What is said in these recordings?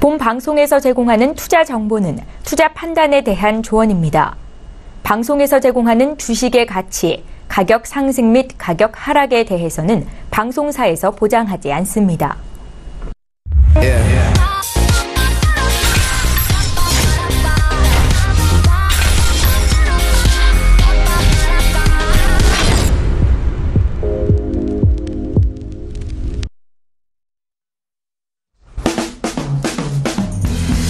본 방송에서 제공하는 투자 정보는 투자 판단에 대한 조언입니다. 방송에서 제공하는 주식의 가치, 가격 상승 및 가격 하락에 대해서는 방송사에서 보장하지 않습니다.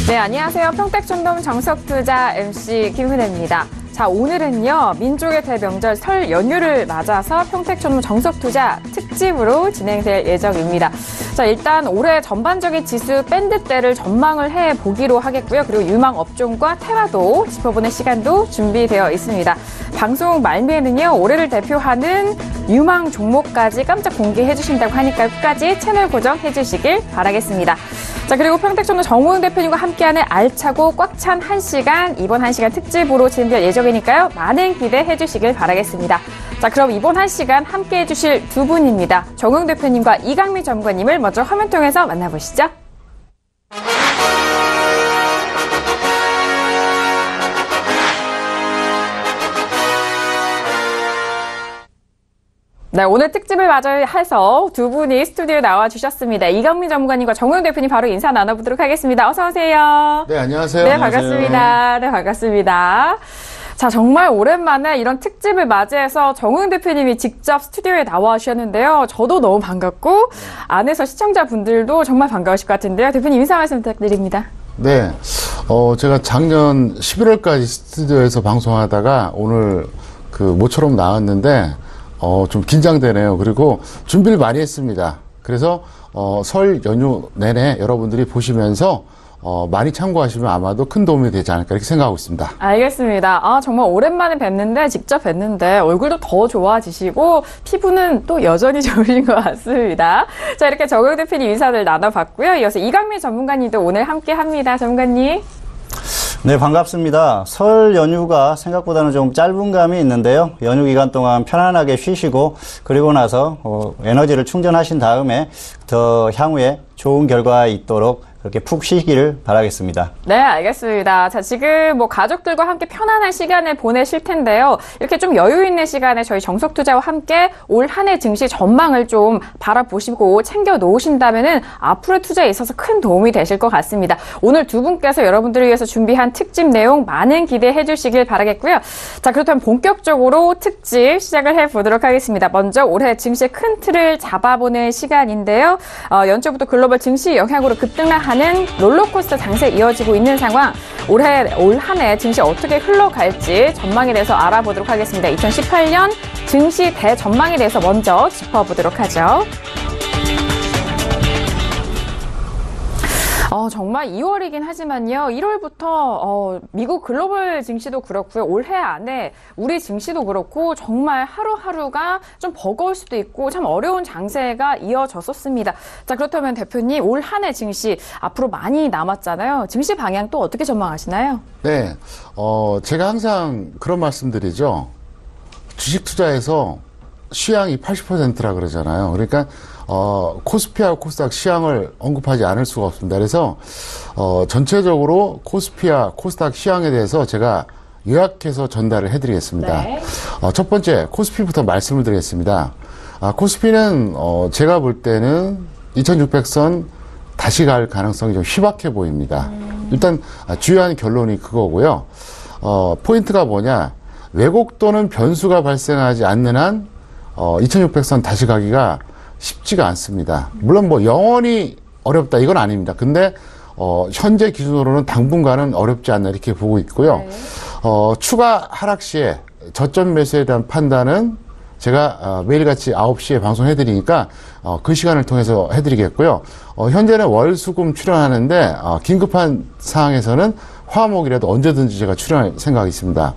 네, 안녕하세요. 평택촌돔 정석투자 MC 김은혜입니다. 자, 오늘은요, 민족의 대명절 설 연휴를 맞아서 평택촌돔 정석투자 특집으로 진행될 예정입니다. 자, 일단 올해 전반적인 지수 밴드 때를 전망을 해보기로 하겠고요. 그리고 유망 업종과 테마도 짚어보는 시간도 준비되어 있습니다. 방송 말미에는요, 올해를 대표하는 유망 종목까지 깜짝 공개해 주신다고 하니까 끝까지 채널 고정해 주시길 바라겠습니다. 자, 그리고 평택촌돔 정우영 대표님과 함께하는 알차고 꽉 찬 1시간, 이번 1시간 특집으로 진행될 예정이니까요. 많은 기대해 주시길 바라겠습니다. 자, 그럼 이번 1시간 함께해 주실 두 분입니다. 정우영 대표님과 이강민 전문가님을 먼저 화면 통해서 만나보시죠. 네, 오늘 특집을 맞이해서 두 분이 스튜디오에 나와주셨습니다. 이강민 전문가님과 정우영 대표님 바로 인사 나눠보도록 하겠습니다. 어서 오세요. 네, 안녕하세요. 네, 반갑습니다. 네, 반갑습니다. 자, 정말 오랜만에 이런 특집을 맞이해서 정우영 대표님이 직접 스튜디오에 나와주셨는데요. 저도 너무 반갑고 안에서 시청자분들도 정말 반가우실 것 같은데요. 대표님 인사 말씀 부탁드립니다. 네, 제가 작년 11월까지 스튜디오에서 방송하다가 오늘 모처럼 나왔는데 좀 긴장되네요. 그리고 준비를 많이 했습니다. 그래서 설 연휴 내내 여러분들이 보시면서 많이 참고하시면 아마도 큰 도움이 되지 않을까 이렇게 생각하고 있습니다. 알겠습니다. 아, 정말 오랜만에 직접 뵀는데 얼굴도 더 좋아지시고 피부는 또 여전히 좋으신 것 같습니다. 자, 이렇게 정우영 대표님 인사를 나눠봤고요. 이어서 이강민 전문가님도 오늘 함께합니다. 전문가님. 네, 반갑습니다. 설 연휴가 생각보다는 좀 짧은 감이 있는데요. 연휴 기간 동안 편안하게 쉬시고 그리고 나서 에너지를 충전하신 다음에 더 향후에 좋은 결과 있도록 그렇게 푹 쉬기를 바라겠습니다. 네, 알겠습니다. 자, 지금 가족들과 함께 편안한 시간을 보내실 텐데요. 이렇게 좀 여유 있는 시간에 저희 정석투자와 함께 올 한 해 증시 전망을 좀 바라보시고 챙겨 놓으신다면은 앞으로 투자에 있어서 큰 도움이 되실 것 같습니다. 오늘 두 분께서 여러분들을 위해서 준비한 특집 내용 많은 기대해 주시길 바라겠고요. 자, 그렇다면 본격적으로 특집 시작을 해보도록 하겠습니다. 먼저 올해 증시의 큰 틀을 잡아보는 시간인데요. 연초부터 글로벌 증시 영향으로 급등락하는 롤러코스터 장세 이어지고 있는 상황, 올 한 해 증시 어떻게 흘러갈지 전망에 대해서 알아보도록 하겠습니다. 2018년 증시 대전망에 대해서 먼저 짚어보도록 하죠. 정말 2월이긴 하지만요. 1월부터 미국 글로벌 증시도 그렇고요. 올해 안에 우리 증시도 그렇고 정말 하루하루가 좀 버거울 수도 있고 참 어려운 장세가 이어졌었습니다. 자, 그렇다면 대표님 올 한 해 증시 앞으로 많이 남았잖아요. 증시 방향 또 어떻게 전망하시나요? 네, 제가 항상 그런 말씀드리죠. 주식 투자에서 시향이 80%라 그러잖아요. 그러니까 코스피하고 코스닥 시향을 언급하지 않을 수가 없습니다. 그래서 전체적으로 코스피와 코스닥 시향에 대해서 제가 요약해서 전달을 해드리겠습니다. 네. 첫 번째 코스피부터 말씀을 드리겠습니다. 코스피는 제가 볼 때는 2600선 다시 갈 가능성이 좀 희박해 보입니다. 일단 주요한 결론이 그거고요. 포인트가 뭐냐, 왜곡 또는 변수가 발생하지 않는 한 2600선 다시 가기가 쉽지가 않습니다. 물론 영원히 어렵다 이건 아닙니다. 근데 현재 기준으로는 당분간은 어렵지 않나 이렇게 보고 있고요. 네. 추가 하락 시에 저점 매수에 대한 판단은 제가 매일같이 9시에 방송해드리니까 그 시간을 통해서 해드리겠고요. 현재는 월, 수, 금 출연하는데 긴급한 상황에서는 화목이라도 언제든지 제가 출연할 생각이 있습니다.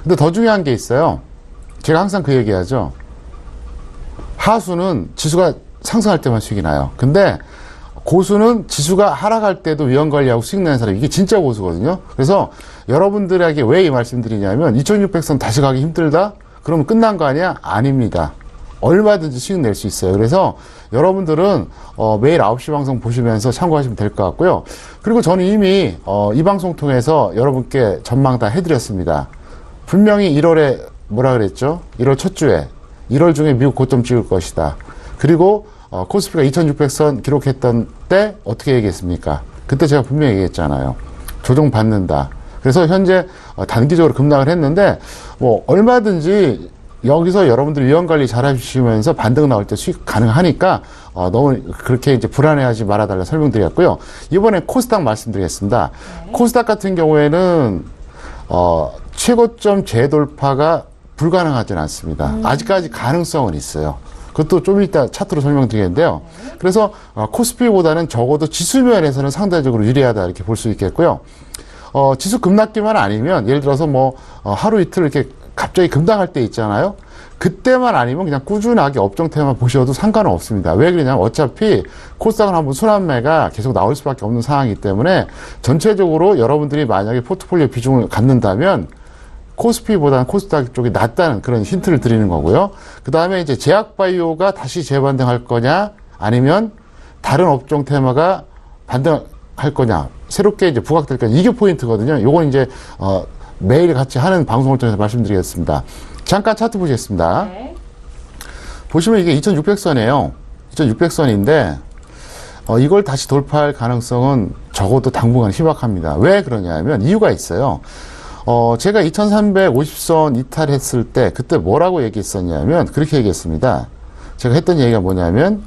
근데 더 중요한 게 있어요. 제가 항상 그 얘기하죠. 하수는 지수가 상승할 때만 수익이 나요. 근데 고수는 지수가 하락할 때도 위험관리하고 수익 내는 사람, 이게 진짜 고수거든요. 그래서 여러분들에게 왜 이 말씀드리냐면 2600선 다시 가기 힘들다? 그러면 끝난 거 아니야? 아닙니다. 얼마든지 수익 낼 수 있어요. 그래서 여러분들은 매일 9시 방송 보시면서 참고하시면 될 것 같고요. 그리고 저는 이미 이 방송 통해서 여러분께 전망 다 해드렸습니다. 분명히 1월에 뭐라 그랬죠? 1월 첫 주에 1월 중에 미국 고점 찍을 것이다. 그리고 코스피가 2600선 기록했던 때 어떻게 얘기했습니까? 그때 제가 분명히 얘기했잖아요. 조정받는다. 그래서 현재 단기적으로 급락을 했는데 뭐 얼마든지 여기서 여러분들이 위험관리 잘 해주시면서 반등 나올 때 수익 가능하니까 너무 그렇게 이제 불안해하지 말아달라 설명드렸고요. 이번에 코스닥 말씀드리겠습니다. 네. 코스닥 같은 경우에는 최고점 재돌파가 불가능하지는 않습니다. 아직까지 가능성은 있어요. 그것도 좀 이따 차트로 설명드리겠는데요. 네. 그래서 코스피보다는 적어도 지수면에서는 상대적으로 유리하다 이렇게 볼 수 있겠고요. 지수 급락기만 아니면 예를 들어서 뭐 하루 이틀 이렇게 갑자기 급락할 때 있잖아요. 그때만 아니면 그냥 꾸준하게 업종테만 보셔도 상관은 없습니다. 왜 그러냐면 어차피 코스닥은 한번 순환매가 계속 나올 수밖에 없는 상황이기 때문에 전체적으로 여러분들이 만약에 포트폴리오 비중을 갖는다면 코스피보다는 코스닥 쪽이 낫다는 그런 힌트를 드리는 거고요. 그 다음에 이제 제약바이오가 다시 재반등할 거냐 아니면 다른 업종 테마가 반등할 거냐 새롭게 이제 부각될 거냐 이게 포인트거든요. 요건 이제 매일 같이 하는 방송을 통해서 말씀드리겠습니다. 잠깐 차트 보시겠습니다. 네. 보시면 이게 2600선이에요. 2600선인데 이걸 다시 돌파할 가능성은 적어도 당분간 희박합니다. 왜 그러냐면 이유가 있어요. 제가 2350선 이탈했을 때 그때 뭐라고 얘기했었냐면 그렇게 얘기했습니다. 제가 했던 얘기가 뭐냐면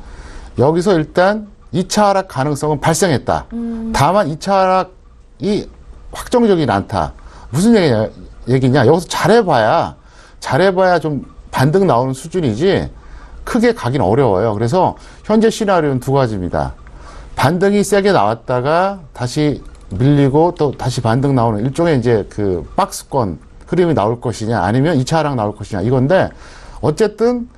여기서 일단 2차 하락 가능성은 발생했다. 다만 2차 하락이 확정적이지 않다. 무슨 얘기냐? 여기서 잘해봐야 좀 반등 나오는 수준이지 크게 가긴 어려워요. 그래서 현재 시나리오는 두 가지입니다. 반등이 세게 나왔다가 다시 밀리고 또 다시 반등 나오는 일종의 이제 그 박스권 흐름이 나올 것이냐 아니면 2차 하락 나올 것이냐 이건데 어쨌든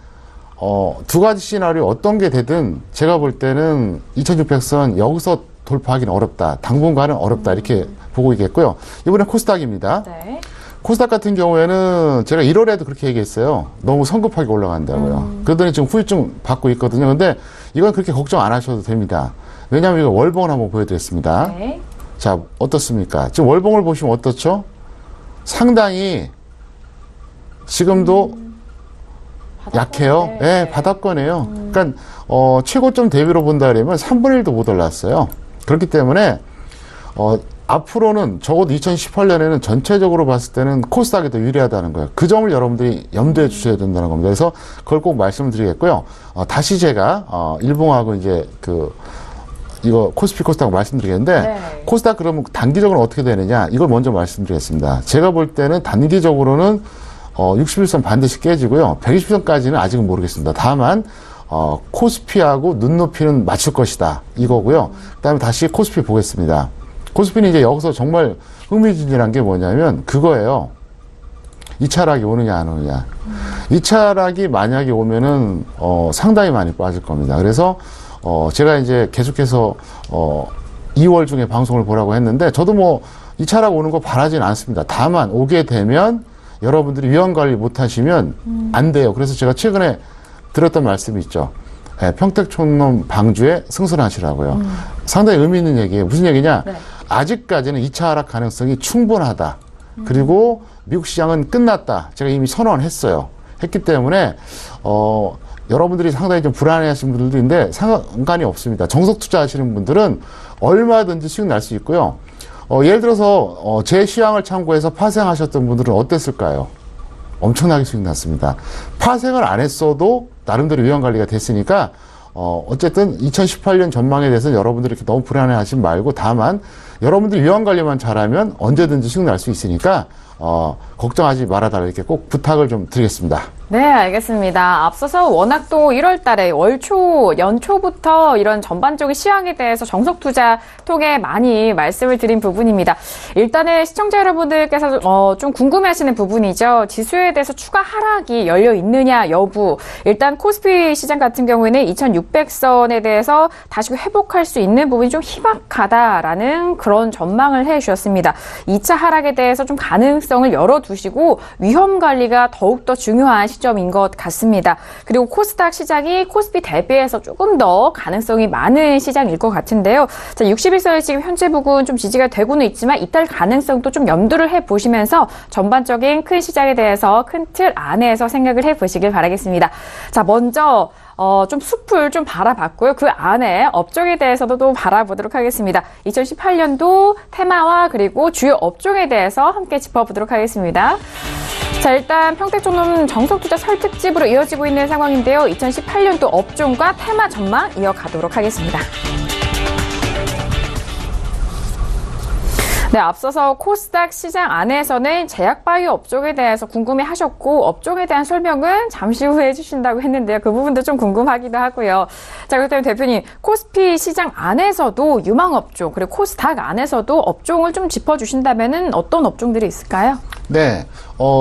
두 가지 시나리오 어떤 게 되든 제가 볼 때는 2600선 여기서 돌파하기는 어렵다. 당분간은 어렵다. 이렇게 보고 있겠고요. 이번에 코스닥입니다. 네. 코스닥 같은 경우에는 제가 1월에도 그렇게 얘기했어요. 너무 성급하게 올라간다고요. 그러더니 지금 후유증 받고 있거든요. 근데 이건 그렇게 걱정 안 하셔도 됩니다. 왜냐하면 이거 월봉을 한번 보여드리겠습니다. 네. 자, 어떻습니까? 지금 월봉을 보시면 어떻죠? 상당히 지금도 약해요. 네, 네, 바닥권이에요. 그러니까 최고점 대비로 본다 그러면 3분의 1도 못 올랐어요. 그렇기 때문에 앞으로는 적어도 2018년에는 전체적으로 봤을 때는 코스닥이 더 유리하다는 거예요. 그 점을 여러분들이 염두에 주셔야 된다는 겁니다. 그래서 그걸 꼭 말씀드리겠고요. 다시 제가 일봉하고 이제 이거 코스피 코스닥 말씀드리겠는데 네. 코스닥 그러면 단기적으로 어떻게 되느냐 이걸 먼저 말씀드리겠습니다. 제가 볼 때는 단기적으로는 61선 반드시 깨지고요. 120선까지는 아직은 모르겠습니다. 다만 코스피하고 눈높이는 맞출 것이다 이거고요. 그다음에 다시 코스피 보겠습니다. 코스피는 이제 여기서 정말 흥미진진한 게 뭐냐면 그거예요. 2차 하락이 오느냐 안 오느냐. 2차 하락이 만약에 오면은 상당히 많이 빠질 겁니다. 그래서 제가 이제 계속해서 2월 중에 방송을 보라고 했는데 저도 뭐 2차 하락 오는 거 바라진 않습니다. 다만 오게 되면 여러분들이 위험 관리 못 하시면 안 돼요. 그래서 제가 최근에 드렸던 말씀이 있죠. 네, 평택촌놈 방주에 승선하시라고요. 상당히 의미 있는 얘기예요. 무슨 얘기냐? 네. 아직까지는 2차 하락 가능성이 충분하다. 그리고 미국 시장은 끝났다. 제가 이미 선언했어요. 했기 때문에 여러분들이 상당히 좀 불안해하시는 분들도 있는데 상관이 없습니다. 정석 투자하시는 분들은 얼마든지 수익 날 수 있고요. 예를 들어서 제 시황을 참고해서 파생하셨던 분들은 어땠을까요? 엄청나게 수익 났습니다. 파생을 안 했어도 나름대로 위험관리가 됐으니까 어쨌든 2018년 전망에 대해서는 여러분들이 이렇게 너무 불안해하지 말고 다만 여러분들이 위험관리만 잘하면 언제든지 수익 날 수 있으니까 걱정하지 말아달라 이렇게 꼭 부탁을 좀 드리겠습니다. 네, 알겠습니다. 앞서서 워낙 또 1월 달에 연초부터 이런 전반적인 시황에 대해서 정석투자 통해 많이 말씀을 드린 부분입니다. 일단은 시청자 여러분들께서 좀 궁금해하시는 부분이죠. 지수에 대해서 추가 하락이 열려 있느냐 여부. 일단 코스피 시장 같은 경우에는 2600선에 대해서 다시 회복할 수 있는 부분이 좀 희박하다라는 그런 전망을 해주셨습니다. 2차 하락에 대해서 좀 가능성을 열어두시고 위험 관리가 더욱더 중요한 시점인 것 같습니다. 그리고 코스닥 시장이 코스피 대비해서 조금 더 가능성이 많은 시장일 것 같은데요. 자, 61선이 지금 현재 부근 좀 지지가 되고는 있지만 이탈 가능성도 좀 염두를 해보시면서 전반적인 큰 시장에 대해서 큰 틀 안에서 생각을 해보시길 바라겠습니다. 자, 먼저 좀 숲을 좀 바라봤고요. 그 안에 업종에 대해서도 또 바라보도록 하겠습니다. 2018년도 테마와 그리고 주요 업종에 대해서 함께 짚어보도록 하겠습니다. 자, 일단 평택촌놈 정석투자 설 특집으로 이어지고 있는 상황인데요. 2018년도 업종과 테마 전망 이어가도록 하겠습니다. 네, 앞서서 코스닥 시장 안에서는 제약바이오 업종에 대해서 궁금해하셨고 업종에 대한 설명은 잠시 후에 해주신다고 했는데요. 그 부분도 좀 궁금하기도 하고요. 자, 그렇다면 대표님, 코스피 시장 안에서도 유망업종 그리고 코스닥 안에서도 업종을 좀 짚어주신다면 어떤 업종들이 있을까요? 네,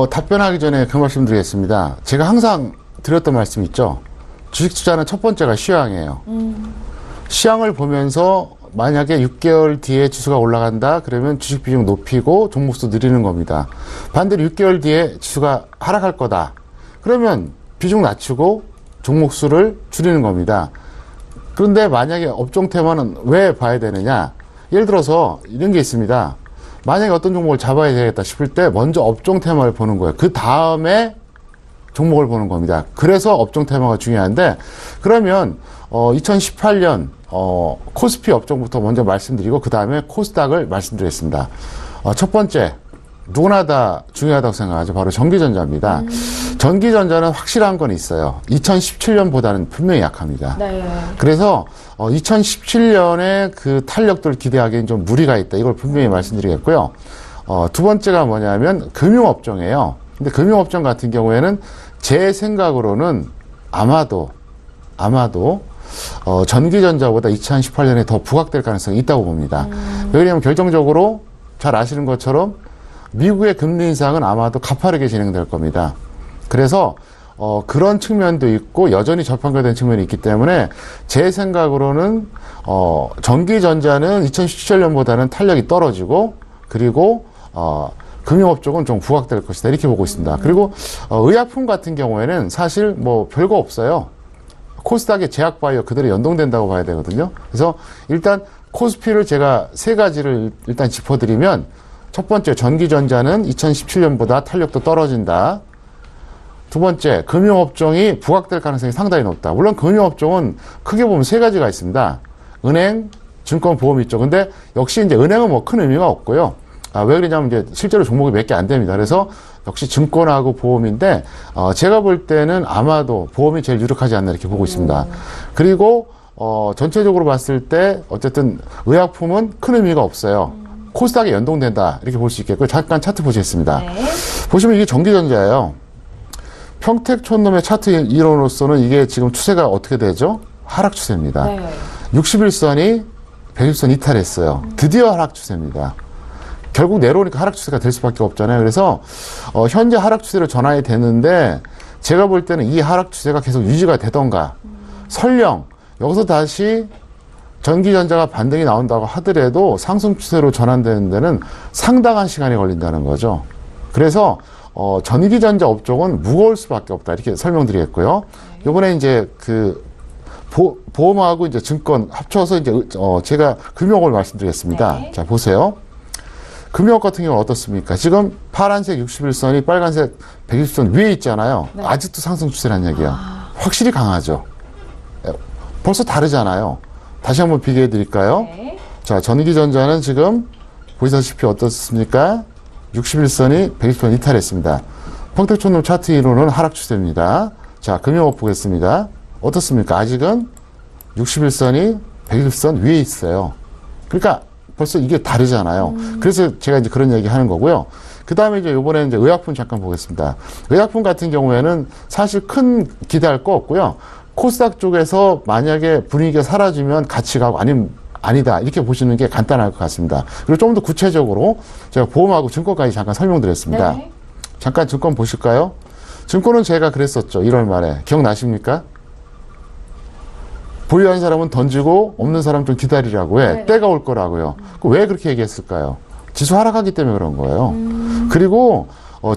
답변하기 전에 그 말씀 드리겠습니다. 제가 항상 드렸던 말씀 있죠. 주식 투자는 첫 번째가 시황이에요. 시황을 보면서 만약에 6개월 뒤에 지수가 올라간다 그러면 주식 비중 높이고 종목수 늘리는 겁니다. 반대로 6개월 뒤에 지수가 하락할 거다 그러면 비중 낮추고 종목수를 줄이는 겁니다. 그런데 만약에 업종 테마는 왜 봐야 되느냐, 예를 들어서 이런 게 있습니다. 만약에 어떤 종목을 잡아야 되겠다 싶을 때 먼저 업종 테마를 보는 거예요. 그 다음에 종목을 보는 겁니다. 그래서 업종 테마가 중요한데, 그러면 2018년 코스피 업종부터 먼저 말씀드리고 그 다음에 코스닥을 말씀드리겠습니다. 첫 번째, 누구나 다 중요하다고 생각하죠. 바로 전기전자입니다. 전기전자는 확실한 건 있어요. 2017년보다는 분명히 약합니다. 네. 그래서 2017년에 그 탄력도를 기대하기엔 좀 무리가 있다. 이걸 분명히 말씀드리겠고요. 두 번째가 뭐냐면 금융업종이에요. 근데 금융업종 같은 경우에는 제 생각으로는 아마도 전기전자보다 2018년에 더 부각될 가능성이 있다고 봅니다. 왜냐하면 결정적으로 잘 아시는 것처럼 미국의 금리 인상은 아마도 가파르게 진행될 겁니다. 그래서 그런 측면도 있고 여전히 저평가된 측면이 있기 때문에 제 생각으로는 전기전자는 2017년보다는 탄력이 떨어지고 그리고 금융업종은 좀 부각될 것이다 이렇게 보고 있습니다. 그리고 의약품 같은 경우에는 사실 뭐 별거 없어요. 코스닥의 제약바이오 그대로 연동된다고 봐야 되거든요. 그래서 일단 코스피를 제가 세 가지를 일단 짚어드리면, 첫 번째 전기전자는 2017년보다 탄력도 떨어진다. 두 번째, 금융업종이 부각될 가능성이 상당히 높다. 물론 금융업종은 크게 보면 세 가지가 있습니다. 은행, 증권, 보험 있죠. 근데 역시 이제 은행은 뭐 큰 의미가 없고요. 왜 그러냐면 이제 실제로 종목이 몇 개 안 됩니다. 그래서 역시 증권하고 보험인데, 제가 볼 때는 아마도 보험이 제일 유력하지 않나 이렇게 보고 있습니다. 그리고, 전체적으로 봤을 때, 어쨌든 의약품은 큰 의미가 없어요. 코스닥에 연동된다. 이렇게 볼 수 있겠고요. 잠깐 차트 보시겠습니다. 네. 보시면 이게 전기전자예요. 평택촌놈의 차트 이론으로서는 이게 지금 추세가 어떻게 되죠? 하락 추세입니다. 네. 61선이 120선 이탈했어요. 드디어 하락 추세입니다. 결국 내려오니까 하락 추세가 될 수밖에 없잖아요. 그래서 현재 하락 추세로 전환이 됐는데, 제가 볼 때는 이 하락 추세가 계속 유지가 되던가, 설령 여기서 다시 전기전자가 반등이 나온다고 하더라도 상승 추세로 전환되는 데는 상당한 시간이 걸린다는 거죠. 그래서 전기전자 업종은 무거울 수밖에 없다 이렇게 설명드리겠고요. 이번에 이제 그 보험하고 이제 증권 합쳐서 이제 제가 금융업을 말씀드리겠습니다. 네. 자, 보세요. 금융업 같은 경우는 어떻습니까? 지금 파란색 61선이 빨간색 120선 위에 있잖아요. 네. 아직도 상승 추세라는 얘기야. 확실히 강하죠. 벌써 다르잖아요. 다시 한번 비교해 드릴까요? 네. 자, 전기전자는 지금 보시다시피 어떻습니까? 61선이 120선 이탈했습니다. 평택촌놈 차트 이론은 하락 추세입니다. 자, 금융업 보겠습니다. 어떻습니까? 아직은 61선이 120선 위에 있어요. 그러니까 벌써 이게 다르잖아요. 그래서 제가 이제 그런 얘기 하는 거고요. 그 다음에 이제 요번에 이제 의약품 잠깐 보겠습니다. 의약품 같은 경우에는 사실 큰 기대할 거 없고요. 코스닥 쪽에서 만약에 분위기가 사라지면 같이 가고 아니다. 이렇게 보시는 게 간단할 것 같습니다. 그리고 좀 더 구체적으로 제가 보험하고 증권까지 잠깐 설명드렸습니다. 네. 잠깐 증권 보실까요? 증권은 제가 그랬었죠. 1월 말에. 기억나십니까? 보유한 사람은 던지고 없는 사람 좀 기다리라고 해. 네. 때가 올 거라고요. 왜 그렇게 얘기했을까요? 지수 하락하기 때문에 그런 거예요. 그리고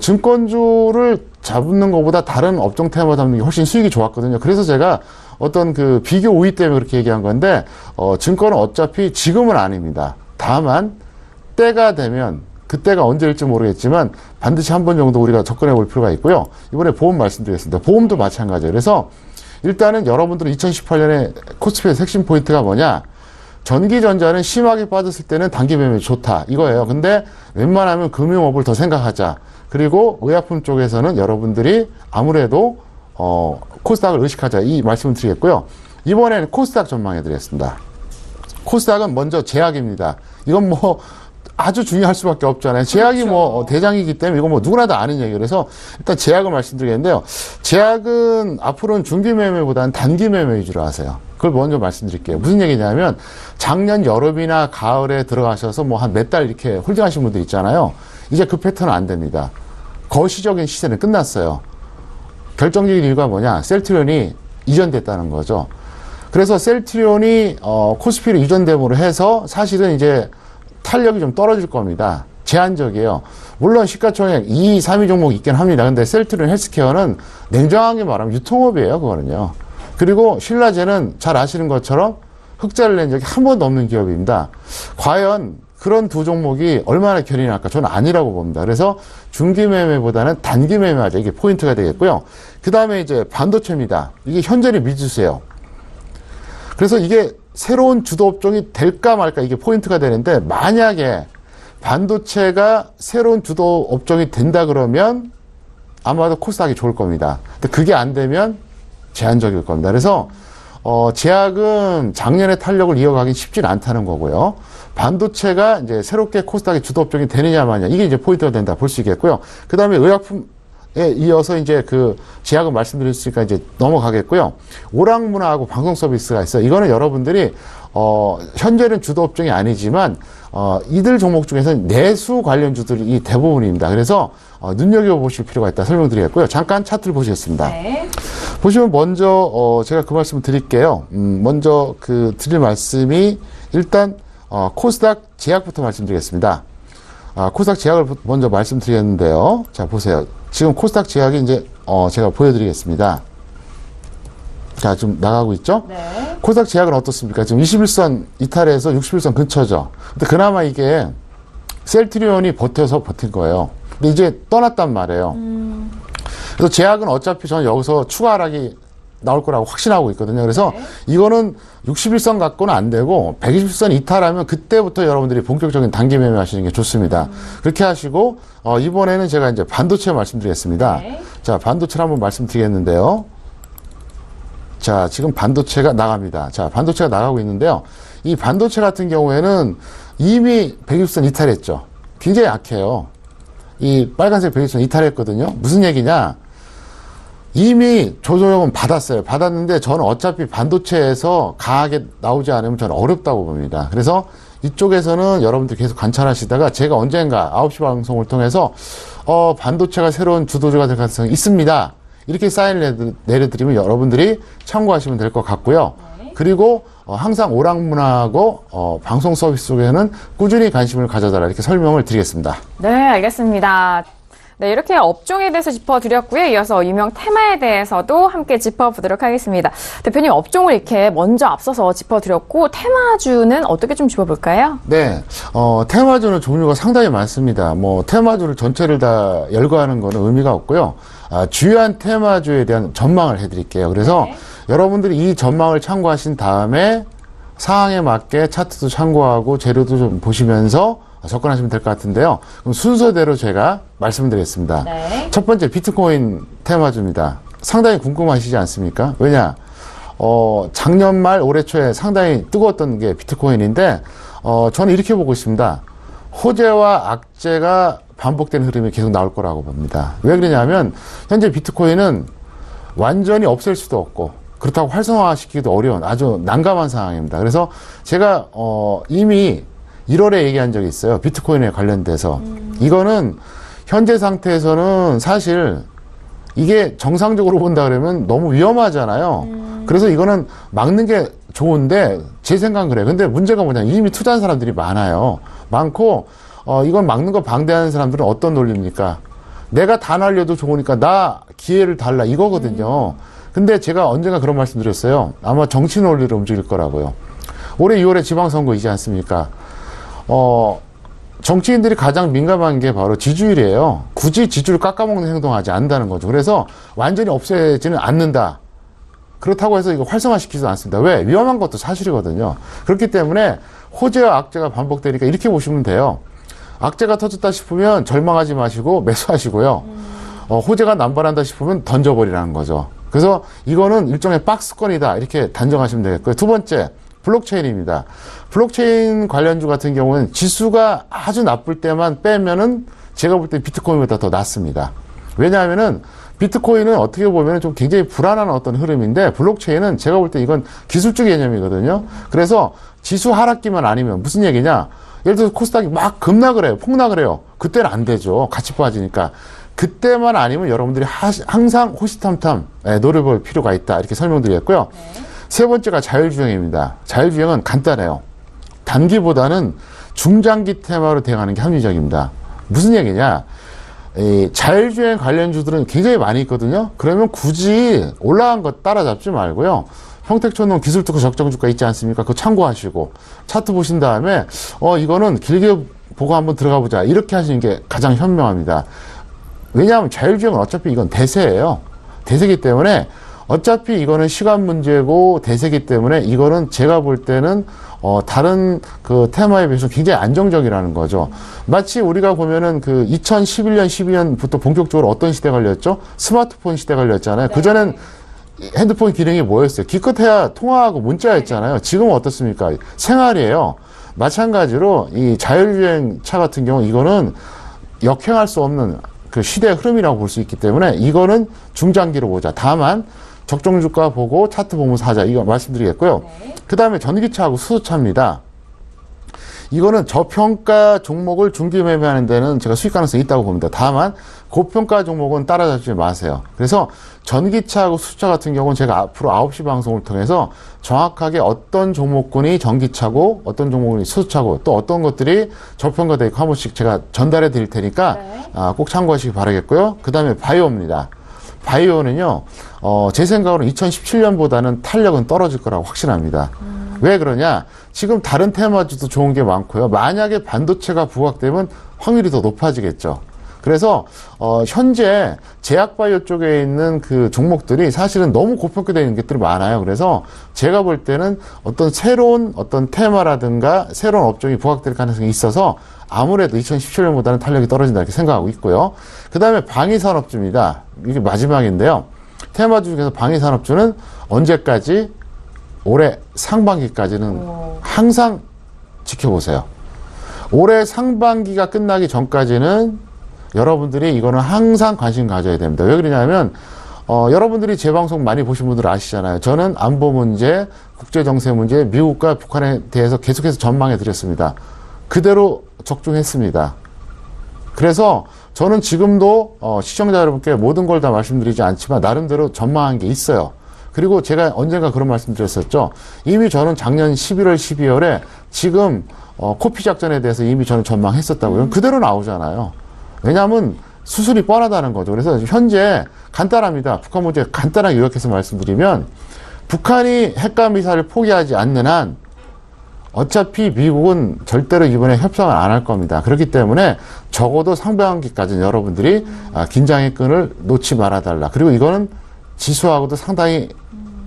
증권주를 잡는 것보다 다른 업종 테마 잡는 게 훨씬 수익이 좋았거든요. 그래서 제가 어떤 그 비교 우위 때문에 그렇게 얘기한 건데 증권은 어차피 지금은 아닙니다. 다만 때가 되면 그때가 언제일지 모르겠지만 반드시 한 번 정도 우리가 접근해 볼 필요가 있고요. 이번에 보험 말씀드리겠습니다. 보험도 마찬가지예요. 그래서 일단은 여러분들은 2018년에 코스피의 핵심 포인트가 뭐냐? 전기전자는 심하게 빠졌을 때는 단기 매매 좋다 이거예요. 근데 웬만하면 금융업을 더 생각하자. 그리고 의약품 쪽에서는 여러분들이 아무래도 코스닥을 의식하자 이 말씀을 드리겠고요. 이번에는 코스닥 전망해 드리겠습니다. 코스닥은 먼저 제약입니다. 이건 뭐 아주 중요할 수밖에 없잖아요. 제약이 그렇죠. 뭐 대장이기 때문에 이건 뭐 누구나 다 아는 얘기예요. 그래서 일단 제약을 말씀드리겠는데요. 제약은 앞으로는 중기 매매보다는 단기 매매 위주로 하세요. 그걸 먼저 말씀드릴게요. 무슨 얘기냐면 작년 여름이나 가을에 들어가셔서 뭐 한 몇 달 이렇게 홀딩하신 분들 있잖아요. 이제 그 패턴은 안 됩니다. 거시적인 시세는 끝났어요. 결정적인 이유가 뭐냐? 셀트리온이 이전됐다는 거죠. 그래서 셀트리온이 코스피로 이전됨으로 해서 사실은 이제 탄력이 좀 떨어질 겁니다. 제한적이에요. 물론 시가총액 2, 3위 종목 있긴 합니다. 근데 셀트리온 헬스케어는 냉정하게 말하면 유통업이에요. 그거는요. 그리고 신라제는 잘 아시는 것처럼 흑자를 낸 적이 한 번도 없는 기업입니다. 과연 그런 두 종목이 얼마나 결이 날까? 저는 아니라고 봅니다. 그래서 중기 매매보다는 단기 매매하자. 이게 포인트가 되겠고요. 그 다음에 이제 반도체입니다. 이게 현재는 미지수예요. 그래서 이게 새로운 주도 업종이 될까 말까 이게 포인트가 되는데 만약에 반도체가 새로운 주도 업종이 된다 그러면 아마도 코스닥이 좋을 겁니다. 근데 그게 안 되면 제한적일 겁니다. 그래서 제약은 작년에 탄력을 이어가기 쉽지는 않다는 거고요. 반도체가 이제 새롭게 코스닥의 주도 업종이 되느냐 마냐 이게 이제 포인트가 된다 볼 수 있겠고요. 그 다음에 의약품에 이어서 이제 그 제약은 말씀드렸으니까 이제 넘어가겠고요. 오락문화하고 방송 서비스가 있어요. 이거는 여러분들이 현재는 주도 업종이 아니지만 이들 종목 중에서는 내수 관련주들이 대부분입니다. 그래서 눈여겨보실 필요가 있다 설명드리겠고요. 잠깐 차트를 보시겠습니다. 네. 보시면 먼저 제가 그 말씀을 드릴게요. 먼저 그 드릴 말씀이 일단 코스닥 제약부터 말씀드리겠습니다. 코스닥 제약을 먼저 말씀드리겠는데요. 자 보세요. 지금 코스닥 제약이 이제 제가 보여드리겠습니다. 자, 좀 나가고 있죠? 네. 코스닥 제약은 어떻습니까? 지금 21선 이탈해서 61선 근처죠. 근데 그나마 이게 셀트리온이 버텨서 버틴 거예요. 근데 이제 떠났단 말이에요. 그래서 제약은 어차피 저는 여기서 추가 하락이 나올 거라고 확신하고 있거든요. 그래서 네. 이거는 61선 갖고는 안 되고 120선 이탈하면 그때부터 여러분들이 본격적인 단기 매매 하시는 게 좋습니다. 그렇게 하시고 이번에는 제가 이제 반도체 말씀드리겠습니다. 네. 자, 반도체를 한번 말씀드리겠는데요. 자, 지금 반도체가 나갑니다. 자, 반도체가 나가고 있는데요. 이 반도체 같은 경우에는 이미 120선 이탈했죠. 굉장히 약해요. 이 빨간색 120선 이탈했거든요. 무슨 얘기냐? 이미 조정은 받았어요. 받았는데 저는 어차피 반도체에서 강하게 나오지 않으면 저는 어렵다고 봅니다. 그래서 이쪽에서는 여러분들 계속 관찰하시다가 제가 언젠가 9시 방송을 통해서 반도체가 새로운 주도주가 될 가능성이 있습니다. 이렇게 사인을 내려드리면 여러분들이 참고하시면 될 것 같고요. 네. 그리고 항상 오락문화하고 방송 서비스 쪽에는 꾸준히 관심을 가져달라 이렇게 설명을 드리겠습니다. 네, 알겠습니다. 네, 이렇게 업종에 대해서 짚어드렸고요. 이어서 유명 테마에 대해서도 함께 짚어보도록 하겠습니다. 대표님, 업종을 이렇게 먼저 앞서서 짚어드렸고 테마주는 어떻게 좀 짚어볼까요? 네, 테마주는 종류가 상당히 많습니다. 뭐 테마주를 전체를 다 열거하는 거는 의미가 없고요. 주요한 테마주에 대한 전망을 해드릴게요. 그래서 네. 여러분들이 이 전망을 참고하신 다음에 상황에 맞게 차트도 참고하고 재료도 좀 보시면서 접근하시면 될 것 같은데요. 그럼 순서대로 제가 말씀드리겠습니다. 네. 첫 번째 비트코인 테마주입니다. 상당히 궁금하시지 않습니까? 왜냐? 작년 말 올해 초에 상당히 뜨거웠던 게 비트코인인데 저는 이렇게 보고 있습니다. 호재와 악재가 반복되는 흐름이 계속 나올 거라고 봅니다. 왜 그러냐면 현재 비트코인은 완전히 없앨 수도 없고 그렇다고 활성화시키기도 어려운 아주 난감한 상황입니다. 그래서 제가 이미 1월에 얘기한 적이 있어요. 비트코인에 관련돼서. 이거는 현재 상태에서는 사실 이게 정상적으로 본다 그러면 너무 위험하잖아요. 그래서 이거는 막는 게 좋은데 제 생각은 그래요. 근데 문제가 뭐냐면 이미 투자한 사람들이 많고 이건 막는 거 방대하는 사람들은 어떤 논리입니까? 내가 다 날려도 좋으니까 나 기회를 달라 이거거든요. 근데 제가 언젠가 그런 말씀 드렸어요. 아마 정치 논리로 움직일 거라고요. 올해 2월에 지방선거이지 않습니까? 정치인들이 가장 민감한 게 바로 지지율이에요. 굳이 지지율을 깎아먹는 행동하지 않는다는 거죠. 그래서 완전히 없애지는 않는다. 그렇다고 해서 이거 활성화시키지도 않습니다. 왜? 위험한 것도 사실이거든요. 그렇기 때문에 호재와 악재가 반복되니까 이렇게 보시면 돼요. 악재가 터졌다 싶으면 절망하지 마시고 매수하시고요. 호재가 남발한다 싶으면 던져버리라는 거죠. 그래서 이거는 일종의 박스권이다. 이렇게 단정하시면 되겠고요. 두 번째, 블록체인입니다. 블록체인 관련주 같은 경우는 지수가 아주 나쁠 때만 빼면은 제가 볼 때 비트코인보다 더 낫습니다. 왜냐하면은 비트코인은 어떻게 보면 좀 굉장히 불안한 어떤 흐름인데 블록체인은 제가 볼 때 이건 기술적 개념이거든요. 그래서 지수 하락기만 아니면 무슨 얘기냐? 예를 들어서 코스닥이 막 급락을 해요. 폭락을 해요. 그때는 안 되죠. 같이 빠지니까. 그때만 아니면 여러분들이 항상 호시탐탐 노려볼 필요가 있다. 이렇게 설명드렸고요. 네. 세 번째가 자율주행입니다. 자율주행은 간단해요. 단기보다는 중장기 테마로 대응하는 게 합리적입니다. 무슨 얘기냐? 이 자율주행 관련주들은 굉장히 많이 있거든요. 그러면 굳이 올라간 거 따라잡지 말고요. 평택촌농 기술특허 적정주가 있지 않습니까? 그거 참고하시고 차트 보신 다음에 이거는 길게 보고 한번 들어가 보자. 이렇게 하시는 게 가장 현명합니다. 왜냐하면 자율주행은 어차피 이건 대세예요. 대세기 때문에 어차피 이거는 시간 문제고 대세기 때문에 이거는 제가 볼 때는 다른 그 테마에 비해서 굉장히 안정적이라는 거죠. 마치 우리가 보면은 그 2011년, 12년부터 본격적으로 어떤 시대가 열렸죠? 스마트폰 시대가 열렸잖아요. 네. 그전엔 핸드폰 기능이 뭐였어요? 기껏해야 통화하고 문자였잖아요. 지금은 어떻습니까? 생활이에요. 마찬가지로 이 자율주행 차 같은 경우 이거는 역행할 수 없는 그 시대의 흐름이라고 볼 수 있기 때문에 이거는 중장기로 보자. 다만 적정주가 보고 차트 보면서 하자. 이거 말씀드리겠고요. 네. 그 다음에 전기차하고 수소차입니다. 이거는 저평가 종목을 중기 매매하는 데는 제가 수익 가능성이 있다고 봅니다. 다만 고평가 종목은 따라잡지 마세요. 그래서 전기차하고 수소차 같은 경우는 제가 앞으로 9시 방송을 통해서 정확하게 어떤 종목군이 전기차고 어떤 종목군이 수소차고 또 어떤 것들이 저평가되어 있고 한 번씩 제가 전달해 드릴 테니까 네. 꼭 참고하시기 바라겠고요. 그 다음에 바이오입니다. 바이오는요, 제 생각으로는 2017년보다는 탄력은 떨어질 거라고 확신합니다. 왜 그러냐? 지금 다른 테마주도 좋은 게 많고요. 만약에 반도체가 부각되면 확률이 더 높아지겠죠. 그래서 현재 제약바이오 쪽에 있는 그 종목들이 사실은 너무 고평가되어 있는 것들이 많아요. 그래서 제가 볼 때는 어떤 새로운 어떤 테마라든가 새로운 업종이 부각될 가능성이 있어서 아무래도 2017년보다는 탄력이 떨어진다 이렇게 생각하고 있고요. 그 다음에 방위산업주입니다. 이게 마지막인데요. 테마주 중에서 방위산업주는 언제까지? 올해 상반기까지는 항상 지켜보세요. 올해 상반기가 끝나기 전까지는 여러분들이 이거는 항상 관심 가져야 됩니다. 왜 그러냐면 여러분들이 제 방송 많이 보신 분들 아시잖아요. 저는 안보 문제, 국제정세 문제, 미국과 북한에 대해서 계속해서 전망해 드렸습니다. 그대로 적중했습니다. 그래서 저는 지금도 시청자 여러분께 모든 걸 다 말씀드리지 않지만 나름대로 전망한 게 있어요. 그리고 제가 언젠가 그런 말씀 드렸었죠. 이미 저는 작년 11월, 12월에 지금 코피 작전에 대해서 이미 저는 전망했었다고요. 그대로 나오잖아요. 왜냐하면 수술이 뻔하다는 거죠. 그래서 현재 간단합니다. 북한 문제 간단하게 요약해서 말씀드리면 북한이 핵과 미사일을 포기하지 않는 한 어차피 미국은 절대로 이번에 협상을 안 할 겁니다. 그렇기 때문에 적어도 상반기까지는 여러분들이 긴장의 끈을 놓지 말아달라. 그리고 이거는 지수하고도 상당히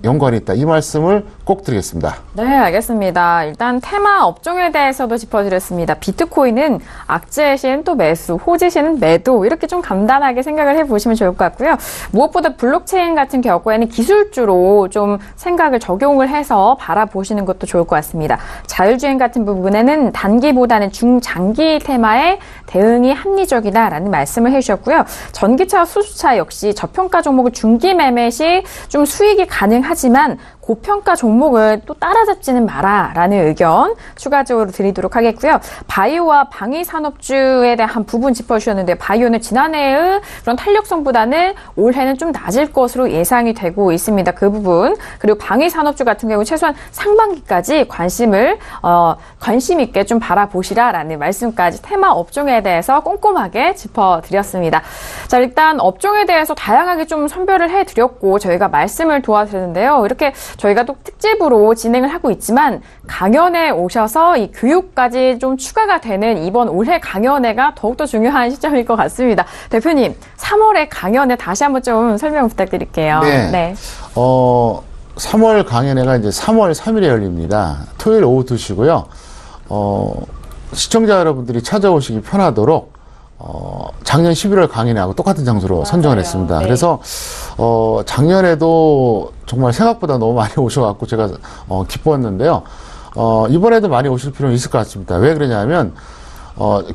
연관이 있다. 이 말씀을 꼭 드리겠습니다. 네, 알겠습니다. 일단 테마 업종에 대해서도 짚어드렸습니다. 비트코인은 악재 시에는 또 매수, 호재 시에는 매도 이렇게 좀 간단하게 생각을 해보시면 좋을 것 같고요. 무엇보다 블록체인 같은 경우에는 기술주로 좀 생각을 적용을 해서 바라보시는 것도 좋을 것 같습니다. 자율주행 같은 부분에는 단기보다는 중장기 테마에 대응이 합리적이다라는 말씀을 해주셨고요. 전기차와 수소차 역시 저평가 종목을 중기 매매 시 좀 수익이 가능하지만 고평가 종목을 또 따라잡지는 마라라는 의견 추가적으로 드리도록 하겠고요. 바이오와 방위산업주에 대한 부분 짚어주셨는데 바이오는 지난해의 그런 탄력성보다는 올해는 좀 낮을 것으로 예상이 되고 있습니다. 그 부분. 그리고 방위산업주 같은 경우 최소한 상반기까지 관심 있게 좀 바라보시라라는 말씀까지 테마 업종에 대해서 꼼꼼하게 짚어드렸습니다. 자, 일단 업종에 대해서 다양하게 좀 선별을 해드렸고 저희가 말씀을 도와드렸는데요. 이렇게 저희가 또 특집으로 진행을 하고 있지만 강연에 오셔서 이 교육까지 좀 추가가 되는 이번 올해 강연회가 더욱더 중요한 시점일 것 같습니다. 대표님, 3월에 강연회 다시 한번 좀 설명 부탁드릴게요. 네. 3월 강연회가 이제 3월 3일에 열립니다. 토요일 오후 2시고요. 시청자 여러분들이 찾아오시기 편하도록 작년 11월 강연회하고 똑같은 장소로 선정을 했습니다. 네. 그래서 작년에도 정말 생각보다 너무 많이 오셔갖고 제가 기뻤는데요. 이번에도 많이 오실 필요는 있을 것 같습니다. 왜 그러냐면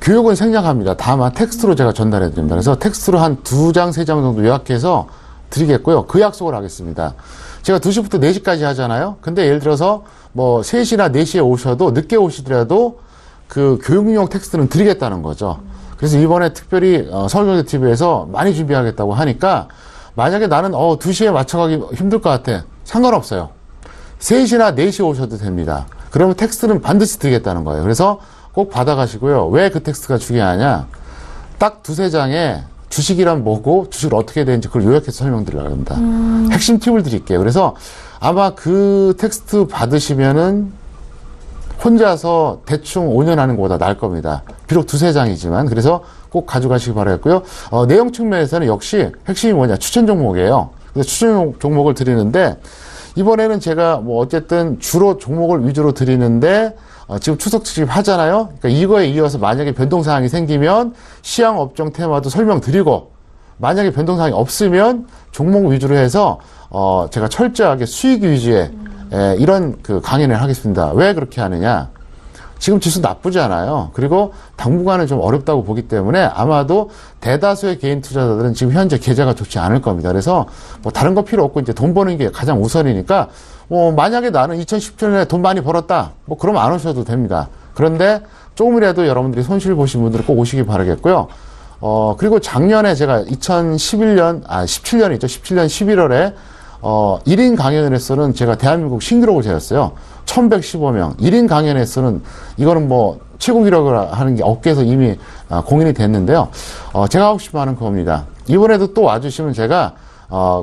교육은 생략합니다. 다만 텍스트로 제가 전달해 드립니다. 그래서 텍스트로 한 2장, 3장 정도 요약해서 드리겠고요. 그 약속을 하겠습니다. 제가 2시부터 4시까지 하잖아요. 근데 예를 들어서 뭐 3시나 4시에 오셔도 늦게 오시더라도 그 교육용 텍스트는 드리겠다는 거죠. 그래서 이번에 특별히 서울경제TV에서 많이 준비하겠다고 하니까 만약에 나는 2시에 맞춰가기 힘들 것 같아. 상관없어요. 3시나 4시에 오셔도 됩니다. 그러면 텍스트는 반드시 드리겠다는 거예요. 그래서 꼭 받아가시고요. 왜 그 텍스트가 중요하냐. 딱 2-3장에 주식이란 뭐고 주식을 어떻게 해야 되는지 그걸 요약해서 설명드리려고 합니다. 핵심 팁을 드릴게요. 그래서 아마 그 텍스트 받으시면은 혼자서 대충 5년 하는 것보다 나을 겁니다. 비록 2-3장이지만. 그래서 꼭 가져가시기 바라겠고요. 내용 측면에서는 역시 핵심이 뭐냐. 추천 종목이에요. 그래서 추천 종목을 드리는데 이번에는 제가 뭐 어쨌든 주로 종목을 위주로 드리는데 지금 추석 특집 하잖아요. 그러니까 이거에 이어서 만약에 변동사항이 생기면 시황 업종 테마도 설명드리고 만약에 변동사항이 없으면 종목 위주로 해서 제가 철저하게 수익 위주의 이런 그 강연을 하겠습니다. 왜 그렇게 하느냐? 지금 지수 나쁘지 않아요. 그리고 당분간은 좀 어렵다고 보기 때문에 아마도 대다수의 개인 투자자들은 지금 현재 계좌가 좋지 않을 겁니다. 그래서 뭐 다른 거 필요 없고 이제 돈 버는 게 가장 우선이니까 만약에 나는 2017년에 돈 많이 벌었다. 그러면 안 오셔도 됩니다. 그런데 조금이라도 여러분들이 손실 보신 분들은 꼭 오시기 바라겠고요. 그리고 작년에 제가 17년이죠. 17년 11월에 1인 강연에서는 제가 대한민국 신기록을 세웠어요. 1115명. 1인 강연에서는 이거는 뭐 최고 기록을 하는 게 업계에서 이미 공인이 됐는데요. 제가 하고 싶어 하는 그겁니다. 이번에도 또 와주시면 제가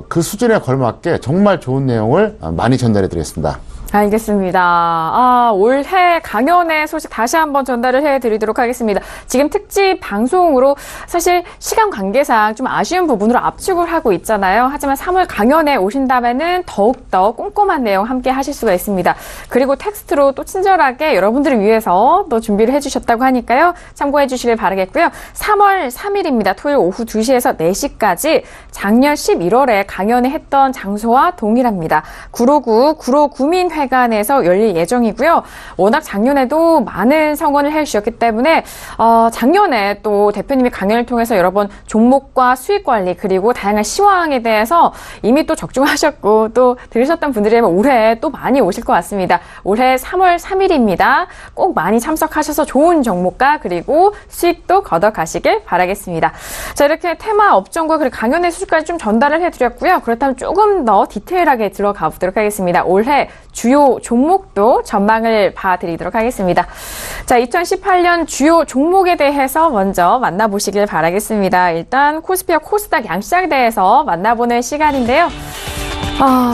그 수준에 걸맞게 정말 좋은 내용을 많이 전달해 드리겠습니다. 알겠습니다. 올해 강연의 소식 다시 한번 전달을 해드리도록 하겠습니다. 지금 특집 방송으로 사실 시간 관계상 좀 아쉬운 부분으로 압축을 하고 있잖아요. 하지만 3월 강연에 오신다면은 더욱더 꼼꼼한 내용 함께 하실 수가 있습니다. 그리고 텍스트로 또 친절하게 여러분들을 위해서 또 준비를 해주셨다고 하니까요. 참고해 주시길 바라겠고요. 3월 3일입니다. 토요일 오후 2시에서 4시까지 작년 11월에 강연을 했던 장소와 동일합니다. 구로 구민회관에서 열릴 예정이고요. 워낙 작년에도 많은 성원을 해주셨기 때문에 작년에 또 대표님이 강연을 통해서 여러 번 종목과 수익 관리 그리고 다양한 시황에 대해서 이미 또 적중하셨고 또 들으셨던 분들이라면 올해 또 많이 오실 것 같습니다. 올해 3월 3일입니다. 꼭 많이 참석하셔서 좋은 종목과 그리고 수익도 걷어가시길 바라겠습니다. 자, 이렇게 테마 업종과 그리고 강연의 수준까지 좀 전달을 해드렸고요. 그렇다면 조금 더 디테일하게 들어가 보도록 하겠습니다. 올해 주요 종목도 전망을 봐드리도록 하겠습니다. 자, 2018년 주요 종목에 대해서 먼저 만나보시길 바라겠습니다. 일단 코스피와 코스닥 양시장에 대해서 만나보는 시간인데요.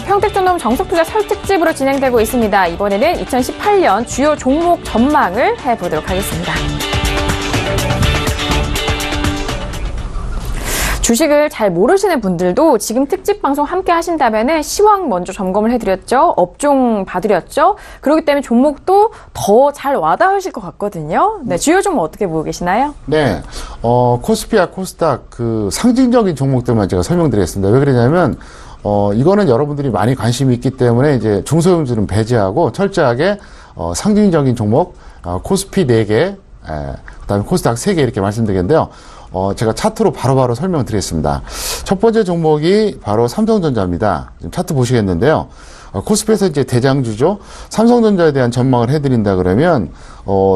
평택전동 정석투자 설 특집으로 진행되고 있습니다. 이번에는 2018년 주요 종목 전망을 해보도록 하겠습니다. 주식을 잘 모르시는 분들도 지금 특집 방송 함께 하신다면은 시황 먼저 점검을 해드렸죠. 업종 봐드렸죠. 그렇기 때문에 종목도 더 잘 와닿으실 것 같거든요. 네, 주요 종목 어떻게 보고 계시나요? 네, 코스피와 코스닥 그 상징적인 종목들만 제가 설명드리겠습니다. 왜 그러냐면 이거는 여러분들이 많이 관심이 있기 때문에 이제 중소형주는 배제하고 철저하게 상징적인 종목 코스피 4개, 그다음에 코스닥 3개 이렇게 말씀드리겠는데요. 제가 차트로 바로바로 설명드리겠습니다. 첫 번째 종목이 바로 삼성전자입니다. 지금 차트 보시겠는데요. 코스피에서 이제 대장주죠. 삼성전자에 대한 전망을 해드린다 그러면,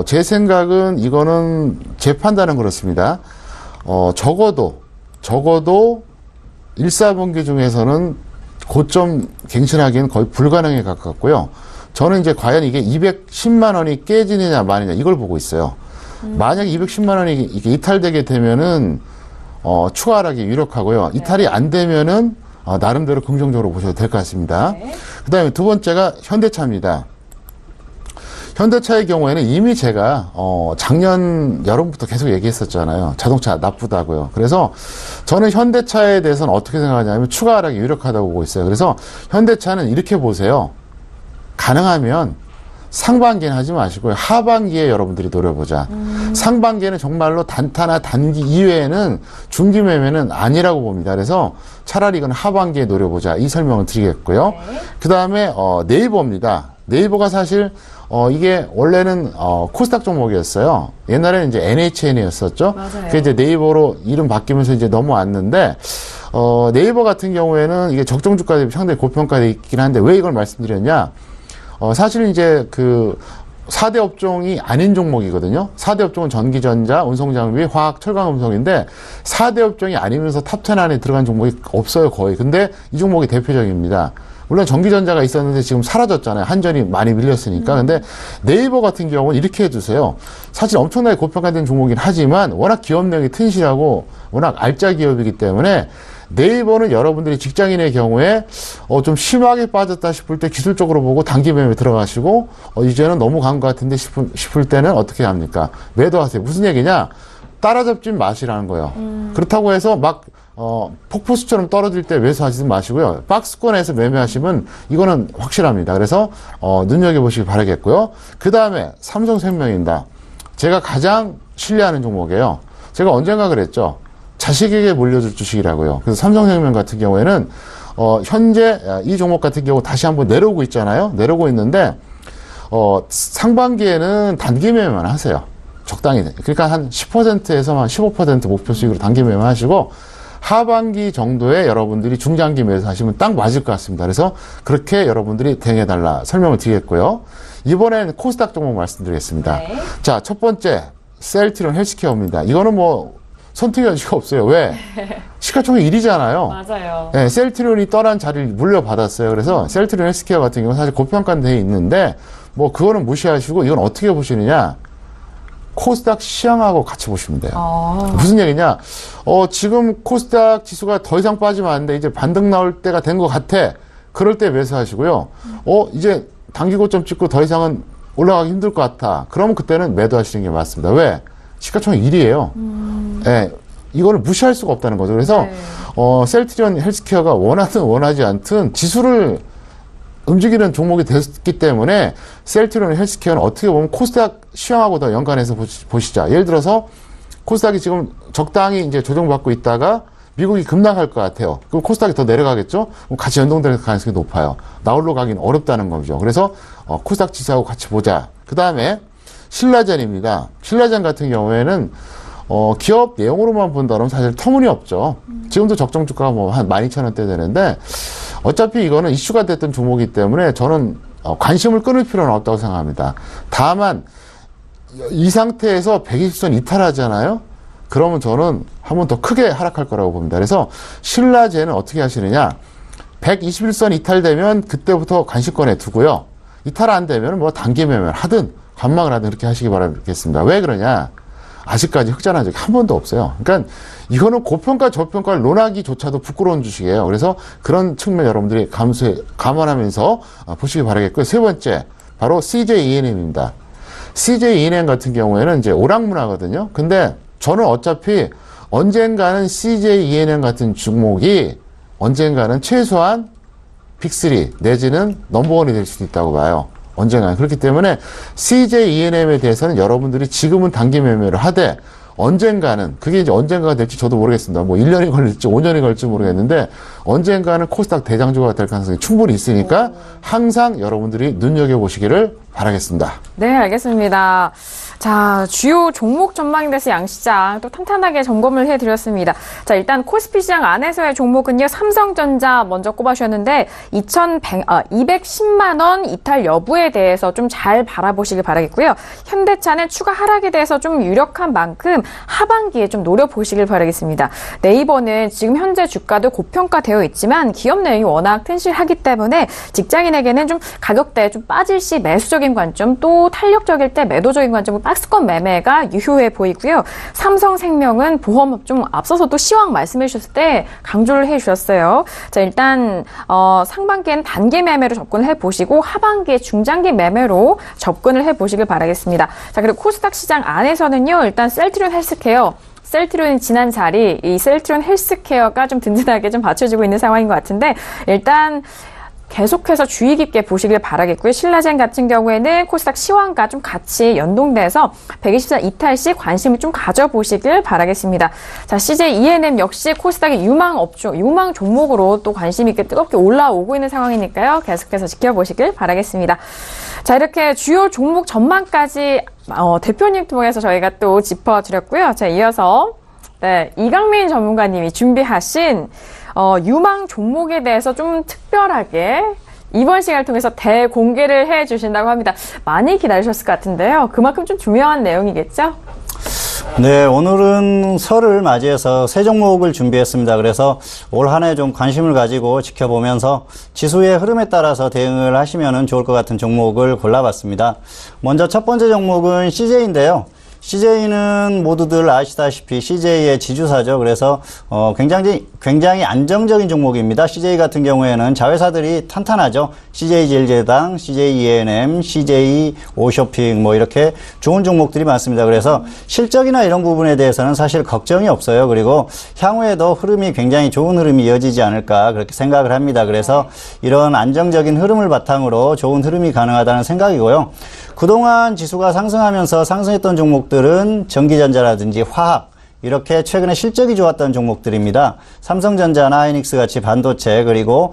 제 생각은 이거는 제 판단은 그렇습니다. 적어도 1, 4분기 중에서는 고점 갱신하기는 거의 불가능에 가깝고요. 저는 이제 과연 이게 210만 원이 깨지느냐 마느냐 이걸 보고 있어요. 만약에 210만 원이 이게 이탈되게 되면은 추가 하락이 유력하고요. 이탈이 안 되면은 나름대로 긍정적으로 보셔도 될 것 같습니다. 네. 그다음에 두 번째가 현대차입니다. 현대차의 경우에는 이미 제가 작년 여름부터 계속 얘기했었잖아요. 자동차 나쁘다고요. 그래서 저는 현대차에 대해서는 어떻게 생각하냐면 추가 하락이 유력하다고 보고 있어요. 그래서 현대차는 이렇게 보세요. 가능하면 상반기는 하지 마시고요. 하반기에 여러분들이 노려보자. 상반기에는 정말로 단타나 단기 이외에는 중기 매매는 아니라고 봅니다. 그래서 차라리 이건 하반기에 노려보자. 이 설명을 드리겠고요. 네. 그 다음에 네이버입니다. 네이버가 사실 이게 원래는 코스닥 종목이었어요. 옛날에는 이제 NHN이었었죠. 맞아요. 그게 이제 네이버로 이름 바뀌면서 이제 넘어왔는데 네이버 같은 경우에는 이게 적정주가 대비 상당히 고평가되어 있긴 한데 왜 이걸 말씀드렸냐? 사실 이제 그 4대 업종이 아닌 종목이거든요. 4대 업종은 전기전자, 운송장비, 화학, 철강금속인데 4대 업종이 아니면서 탑10 안에 들어간 종목이 없어요, 거의. 근데 이 종목이 대표적입니다. 물론 전기전자가 있었는데 지금 사라졌잖아요. 한전이 많이 밀렸으니까. 근데 네이버 같은 경우는 이렇게 해주세요. 사실 엄청나게 고평가된 종목이긴 하지만 워낙 기업력이 튼실하고 워낙 알짜 기업이기 때문에 네이버는 여러분들이 직장인의 경우에 좀 심하게 빠졌다 싶을 때 기술적으로 보고 단기 매매 들어가시고 이제는 너무 간 것 같은데 싶을 때는 어떻게 합니까? 매도하세요. 무슨 얘기냐? 따라잡지 마시라는 거예요. 그렇다고 해서 막 폭포수처럼 떨어질 때 매수하지 마시고요. 박스권에서 매매하시면 이거는 확실합니다. 그래서 눈여겨보시기 바라겠고요. 그 다음에 삼성생명입니다. 제가 가장 신뢰하는 종목이에요. 제가 언젠가 그랬죠. 자식에게 물려줄 주식이라고요. 그래서 삼성생명 같은 경우에는 현재 이 종목 같은 경우 다시 한번 내려오고 있잖아요. 내려오고 있는데 상반기에는 단기 매매만 하세요. 적당히. 그러니까 한 10%에서 한 15% 목표 수익으로 단기 매매 하시고 하반기 정도에 여러분들이 중장기 매수 하시면 딱 맞을 것 같습니다. 그래서 그렇게 여러분들이 대응해달라 설명을 드리겠고요. 이번에는 코스닥 종목 말씀드리겠습니다. 네. 자, 첫 번째 셀트리온 헬스케어입니다. 이거는 뭐 선택의 여지가 없어요. 왜? 시가총액 1위잖아요. 맞아요. 네, 셀트리온이 떠난 자리를 물려받았어요. 그래서 셀트리온 헬스케어 같은 경우는 사실 고평가돼 있는데 뭐 그거는 무시하시고 이건 어떻게 보시느냐? 코스닥 시향하고 같이 보시면 돼요. 무슨 얘기냐? 지금 코스닥 지수가 더 이상 빠지면 안 돼. 이제 반등 나올 때가 된 것 같아. 그럴 때 매수하시고요. 이제 단기 고점 찍고 더 이상은 올라가기 힘들 것 같아. 그러면 그때는 매도하시는 게 맞습니다. 왜? 시가총액 1위예요. 네, 이거를 무시할 수가 없다는 거죠. 그래서 네. 셀트리온 헬스케어가 원하든 원하지 않든 지수를 움직이는 종목이 됐기 때문에 셀트리온 헬스케어는 어떻게 보면 코스닥 시황하고 더 연관해서 보시자. 예를 들어서 코스닥이 지금 적당히 이제 조정받고 있다가 미국이 급락할 것 같아요. 그럼 코스닥이 더 내려가겠죠? 그럼 같이 연동될 가능성이 높아요. 나홀로 가기는 어렵다는 거죠. 그래서 코스닥 지수하고 같이 보자. 그 다음에 신라젠입니다. 신라젠 같은 경우에는 기업 내용으로만 본다면 사실 터무니없죠. 지금도 적정 주가가 뭐 한 12,000원대 되는데 어차피 이거는 이슈가 됐던 종목이기 때문에 저는 관심을 끊을 필요는 없다고 생각합니다. 다만 이 상태에서 120선 이탈하잖아요. 그러면 저는 한 번 더 크게 하락할 거라고 봅니다. 그래서 신라젠은 어떻게 하시느냐? 121선 이탈되면 그때부터 관심권에 두고요. 이탈 안 되면 뭐 단기 매매를 하든 관망을 하든 그렇게 하시기 바라겠습니다. 왜 그러냐? 아직까지 흑자난 적이 한 번도 없어요. 그러니까 이거는 고평가 저평가를 논하기조차도 부끄러운 주식이에요. 그래서 그런 측면 여러분들이 감안하면서 보시기 바라겠고요. 세 번째 바로 CJ-ENM입니다. CJ-ENM 같은 경우에는 이제 오락문화거든요. 근데 저는 어차피 언젠가는 CJ-ENM 같은 종목이 언젠가는 최소한 빅3 내지는 넘버원이 될 수도 있다고 봐요. 언젠가. 그렇기 때문에 CJ-ENM에 대해서는 여러분들이 지금은 단기 매매를 하되 언젠가는, 그게 이제 언젠가가 될지 저도 모르겠습니다. 뭐 1년이 걸릴지 5년이 걸릴지 모르겠는데 언젠가는 코스닥 대장주가 될 가능성이 충분히 있으니까 항상 여러분들이 눈여겨보시기를 바라겠습니다. 네, 알겠습니다. 자, 주요 종목 전망에 대해서 양시장 또 탄탄하게 점검을 해드렸습니다. 자, 일단 코스피 시장 안에서의 종목은요, 삼성전자 먼저 꼽아주셨는데, 210만 원 이탈 여부에 대해서 좀 잘 바라보시길 바라겠고요. 현대차는 추가 하락에 대해서 좀 유력한 만큼 하반기에 좀 노려보시길 바라겠습니다. 네이버는 지금 현재 주가도 고평가되어 있지만 기업 내용이 워낙 튼실하기 때문에 직장인에게는 좀 가격대에 좀 빠질 시 매수적인 관점, 또 탄력적일 때 매도적인 관점을 박스권 매매가 유효해 보이고요. 삼성생명은 보험업종 앞서서도 시황 말씀해 주셨을 때 강조를 해 주셨어요. 자, 일단 상반기에는 단기 매매로 접근을 해보시고 하반기에 중장기 매매로 접근을 해보시길 바라겠습니다. 자, 그리고 코스닥 시장 안에서는요. 일단 셀트리온 헬스케어, 셀트리온이 지난 자리, 이 셀트리온 헬스케어가 좀 든든하게 좀 받쳐주고 있는 상황인 것 같은데, 일단 계속해서 주의 깊게 보시길 바라겠고요. 신라젠 같은 경우에는 코스닥 시황과 좀 같이 연동돼서 124 이탈 시 관심을 좀 가져보시길 바라겠습니다. 자, CJ ENM 역시 코스닥의 유망 업종, 유망 종목으로 또 관심 있게 뜨겁게 올라오고 있는 상황이니까요. 계속해서 지켜보시길 바라겠습니다. 자, 이렇게 주요 종목 전망까지 대표님 통해서 저희가 또 짚어드렸고요. 자, 이어서 네, 이강민 전문가님이 준비하신 유망 종목에 대해서 좀 특별하게 이번 시간을 통해서 대공개를 해주신다고 합니다. 많이 기다리셨을 것 같은데요. 그만큼 좀 중요한 내용이겠죠? 네, 오늘은 설을 맞이해서 세 종목을 준비했습니다. 그래서 올 한 해 좀 관심을 가지고 지켜보면서 지수의 흐름에 따라서 대응을 하시면 좋을 것 같은 종목을 골라봤습니다. 먼저 첫 번째 종목은 CJ인데요. CJ는 모두들 아시다시피 CJ의 지주사죠. 그래서 굉장히 안정적인 종목입니다. CJ 같은 경우에는 자회사들이 탄탄하죠. CJ제일제당, CJ ENM, CJ 오쇼핑 뭐 이렇게 좋은 종목들이 많습니다. 그래서 실적이나 이런 부분에 대해서는 사실 걱정이 없어요. 그리고 향후에도 흐름이 굉장히 좋은 흐름이 이어지지 않을까 그렇게 생각을 합니다. 그래서 이런 안정적인 흐름을 바탕으로 좋은 흐름이 가능하다는 생각이고요. 그동안 지수가 상승하면서 상승했던 종목들은 전기전자라든지 화학, 이렇게 최근에 실적이 좋았던 종목들입니다. 삼성전자나 하이닉스 같이 반도체, 그리고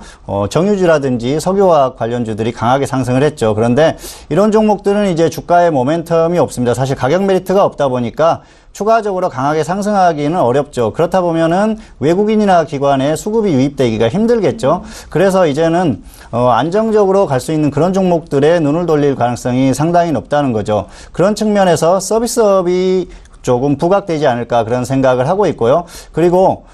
정유주라든지 석유화학 관련주들이 강하게 상승을 했죠. 그런데 이런 종목들은 이제 주가의 모멘텀이 없습니다. 사실 가격 메리트가 없다 보니까 추가적으로 강하게 상승하기는 어렵죠. 그렇다 보면은 외국인이나 기관의 수급이 유입되기가 힘들겠죠. 그래서 이제는 안정적으로 갈 수 있는 그런 종목들에 눈을 돌릴 가능성이 상당히 높다는 거죠. 그런 측면에서 서비스업이 조금 부각되지 않을까 그런 생각을 하고 있고요. 그리고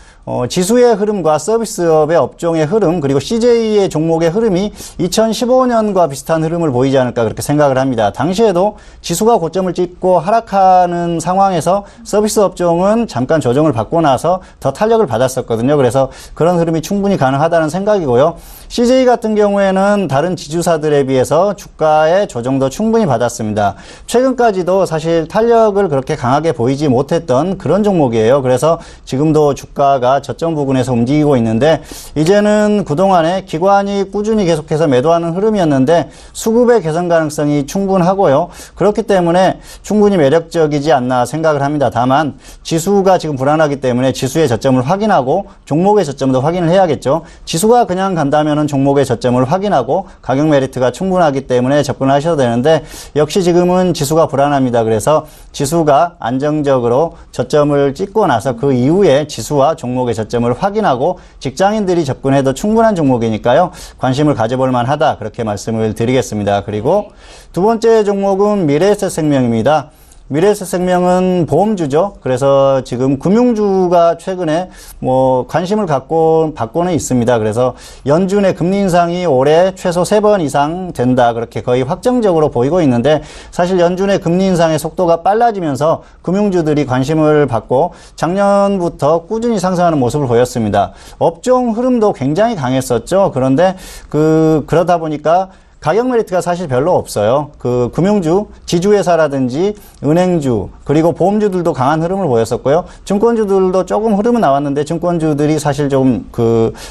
지수의 흐름과 서비스업의 업종의 흐름, 그리고 CJ의 종목의 흐름이 2015년과 비슷한 흐름을 보이지 않을까 그렇게 생각을 합니다. 당시에도 지수가 고점을 찍고 하락하는 상황에서 서비스 업종은 잠깐 조정을 받고 나서 더 탄력을 받았었거든요. 그래서 그런 흐름이 충분히 가능하다는 생각이고요. CJ 같은 경우에는 다른 지주사들에 비해서 주가의 조정도 충분히 받았습니다. 최근까지도 사실 탄력을 그렇게 강하게 보이지 못했던 그런 종목이에요. 그래서 지금도 주가가 저점 부근에서 움직이고 있는데, 이제는 그동안에 기관이 꾸준히 계속해서 매도하는 흐름이었는데 수급의 개선 가능성이 충분하고요. 그렇기 때문에 충분히 매력적이지 않나 생각을 합니다. 다만 지수가 지금 불안하기 때문에 지수의 저점을 확인하고 종목의 저점도 확인을 해야겠죠. 지수가 그냥 간다면 종목의 저점을 확인하고 가격 메리트가 충분하기 때문에 접근을 하셔도 되는데, 역시 지금은 지수가 불안합니다. 그래서 지수가 안정적으로 저점을 찍고 나서 그 이후에 지수와 종목의 저점을 확인하고 직장인들이 접근해도 충분한 종목이니까요. 관심을 가져볼 만하다 그렇게 말씀을 드리겠습니다. 그리고 두 번째 종목은 미래에셋생명입니다. 미래에셋생명은 보험주죠. 그래서 지금 금융주가 최근에 관심을 받고는 있습니다. 그래서 연준의 금리 인상이 올해 최소 3번 이상 된다, 그렇게 거의 확정적으로 보이고 있는데, 사실 연준의 금리 인상의 속도가 빨라지면서 금융주들이 관심을 받고 작년부터 꾸준히 상승하는 모습을 보였습니다. 업종 흐름도 굉장히 강했었죠. 그런데 그러다 보니까 가격 메리트가 사실 별로 없어요. 금융주, 지주회사라든지 은행주, 그리고 보험주들도 강한 흐름을 보였었고요. 증권주들도 조금 흐름은 나왔는데 증권주들이 사실 좀